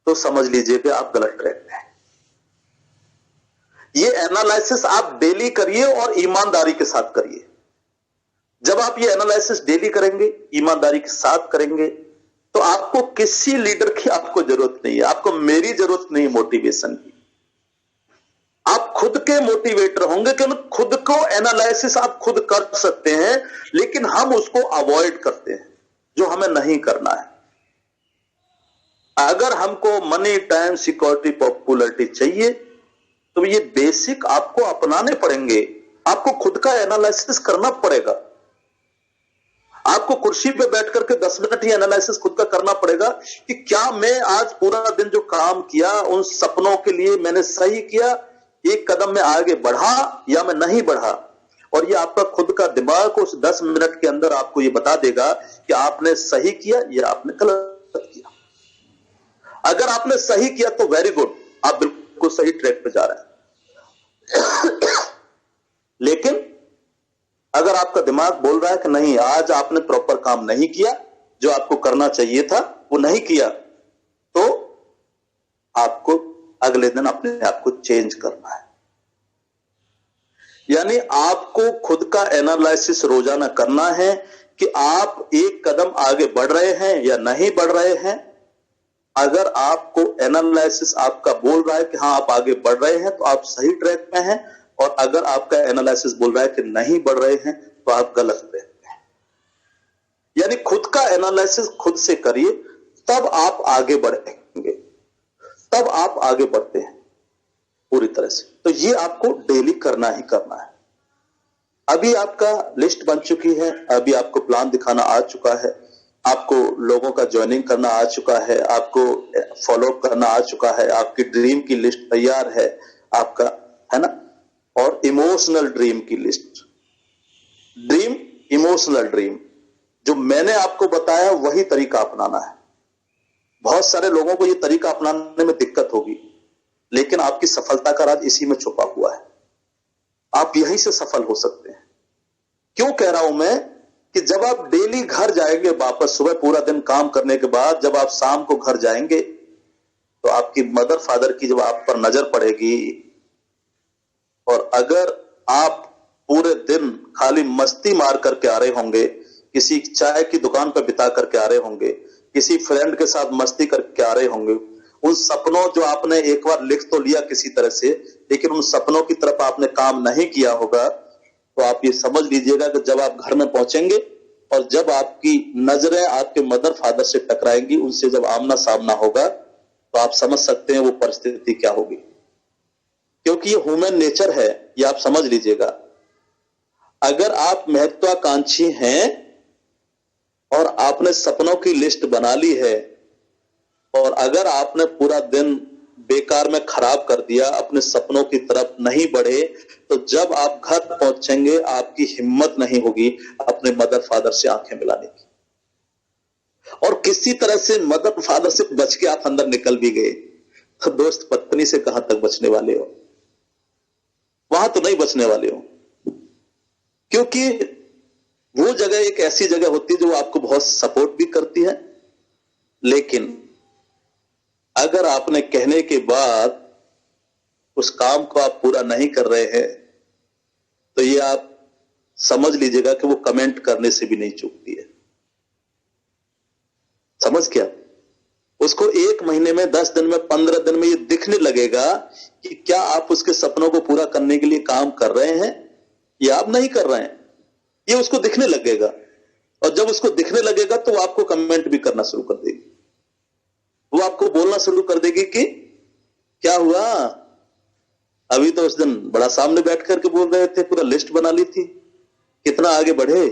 तो समझ लीजिए कि आप गलत ट्रैक पे हैं। ये एनालिसिस आप डेली करिए और ईमानदारी के साथ करिए। जब आप ये एनालिसिस डेली करेंगे, ईमानदारी के साथ करेंगे, तो आपको किसी लीडर की आपको जरूरत नहीं है, आपको मेरी जरूरत नहीं मोटिवेशन की। आप खुद के मोटिवेटर होंगे, क्योंकि खुद को एनालिसिस आप खुद कर सकते हैं, लेकिन हम उसको अवॉइड करते हैं, जो हमें नहीं करना है। अगर हमको मनी, टाइम, सिक्योरिटी, पॉपुलैरिटी चाहिए, तो ये बेसिक आपको अपनाने पड़ेंगे। आपको खुद का एनालिसिस करना पड़ेगा। आपको कुर्सी पे बैठ करके 10 मिनट ही एनालिसिस खुद का करना पड़ेगा कि क्या मैं आज पूरा दिन जो काम किया उन सपनों के लिए मैंने सही किया, एक कदम में आगे बढ़ा या मैं नहीं बढ़ा। और ये आपका खुद का दिमाग उस 10 मिनट के अंदर आपको ये बता देगा कि आपने सही किया या आपने गलत किया। अगर आपने सही किया तो वेरी गुड, आप बिल्कुल सही ट्रैक पे जा रहे हैं। लेकिन अगर आपका दिमाग बोल रहा है कि नहीं आज आपने प्रॉपर काम नहीं किया, जो आपको करना चाहिए था वो नहीं किया, तो आपको अगले दिन अपने आप को चेंज करना है। यानी आपको खुद का एनालिसिस रोजाना करना है कि आप एक कदम आगे बढ़ रहे हैं या नहीं बढ़ रहे हैं। अगर आपको एनालिसिस आपका बोल रहा है कि हाँ आप आगे बढ़ रहे हैं, तो आप सही ट्रैक पे हैं, और अगर आपका एनालिसिस बोल रहा है कि नहीं बढ़ रहे हैं, तो आप गलत ट्रैक पे हैं। यानी खुद का एनालिसिस खुद से करिए, तब आप आगे बढ़ेंगे, तब आप आगे बढ़ते हैं पूरी तरह से। तो ये आपको डेली करना ही करना है। अभी आपका लिस्ट बन चुकी है, अभी आपको प्लान दिखाना आ चुका है, आपको लोगों का ज्वाइनिंग करना आ चुका है, आपको फॉलो अप करना आ चुका है, आपकी ड्रीम की लिस्ट तैयार है आपका, है ना। और इमोशनल ड्रीम की लिस्ट, ड्रीम, इमोशनल ड्रीम, जो मैंने आपको बताया वही तरीका अपनाना है। बहुत सारे लोगों को ये तरीका अपनाने में दिक्कत होगी, लेकिन आपकी सफलता का राज इसी में छुपा हुआ है। आप यहीं से सफल हो सकते हैं। क्यों कह रहा हूं मैं कि जब आप डेली घर जाएंगे वापस, सुबह पूरा दिन काम करने के बाद जब आप शाम को घर जाएंगे, तो आपकी मदर फादर की जब आप पर नजर पड़ेगी, और अगर आप पूरे दिन खाली मस्ती मार करके आ रहे होंगे, किसी चाय की दुकान पर बिता करके आ रहे होंगे, किसी फ्रेंड के साथ मस्ती करके आ रहे होंगे, उन सपनों जो आपने एक बार लिख तो लिया किसी तरह से, लेकिन उन सपनों की तरफ आपने काम नहीं किया होगा, तो आप ये समझ लीजिएगा कि जब आप घर में पहुंचेंगे और जब आपकी नजरें आपके मदर फादर से टकराएंगी, उनसे जब आमना सामना होगा, तो आप समझ सकते हैं वो परिस्थिति क्या होगी। क्योंकि ये ह्यूमन नेचर है, ये आप समझ लीजिएगा। अगर आप महत्वाकांक्षी हैं और आपने सपनों की लिस्ट बना ली है, और अगर आपने पूरा दिन बेकार में खराब कर दिया, अपने सपनों की तरफ नहीं बढ़े, तो जब आप घर पहुंचेंगे आपकी हिम्मत नहीं होगी अपने मदर फादर से आंखें मिलाने की। और किसी तरह से मदर फादर से बच के आप अंदर निकल भी गए, तो दोस्त पत्नी से कहां तक बचने वाले हो? वहां तो नहीं बचने वाले हो, क्योंकि वो जगह एक ऐसी जगह होती है जो आपको बहुत सपोर्ट भी करती है, लेकिन अगर आपने कहने के बाद उस काम को आप पूरा नहीं कर रहे हैं, तो ये आप समझ लीजिएगा कि वो कमेंट करने से भी नहीं चूकती है। समझ क्या? उसको 1 महीने में, 10 दिन में, 15 दिन में ये दिखने लगेगा कि क्या आप उसके सपनों को पूरा करने के लिए काम कर रहे हैं या आप नहीं कर रहे हैं। ये उसको दिखने लगेगा, और जब उसको दिखने लगेगा तो वो आपको कमेंट भी करना शुरू कर देगी। वो आपको बोलना शुरू कर देगी कि क्या हुआ, अभी तो उस दिन बड़ा सामने बैठ करके बोल रहे थे, पूरा लिस्ट बना ली थी, कितना आगे बढ़े।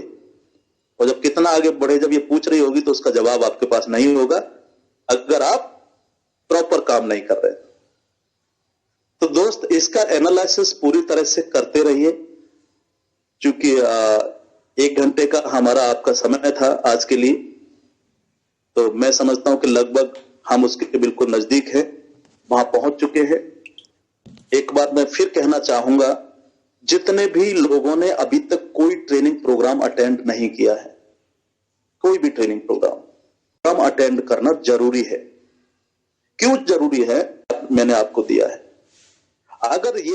और जब कितना आगे बढ़े जब ये पूछ रही होगी तो उसका जवाब आपके पास नहीं होगा, अगर आप प्रॉपर काम नहीं कर रहे। तो दोस्त, इसका एनालिसिस पूरी तरह से करते रहिए। क्योंकि 1 घंटे का हमारा आपका समय था आज के लिए, तो मैं समझता हूं कि लगभग हम उसके बिल्कुल नजदीक हैं, वहां पहुंच चुके हैं। एक बात मैं फिर कहना चाहूंगा, जितने भी लोगों ने अभी तक कोई ट्रेनिंग प्रोग्राम अटेंड नहीं किया है, कोई भी ट्रेनिंग प्रोग्राम अटेंड करना जरूरी है। क्यों जरूरी है, मैंने आपको दिया है। अगर ये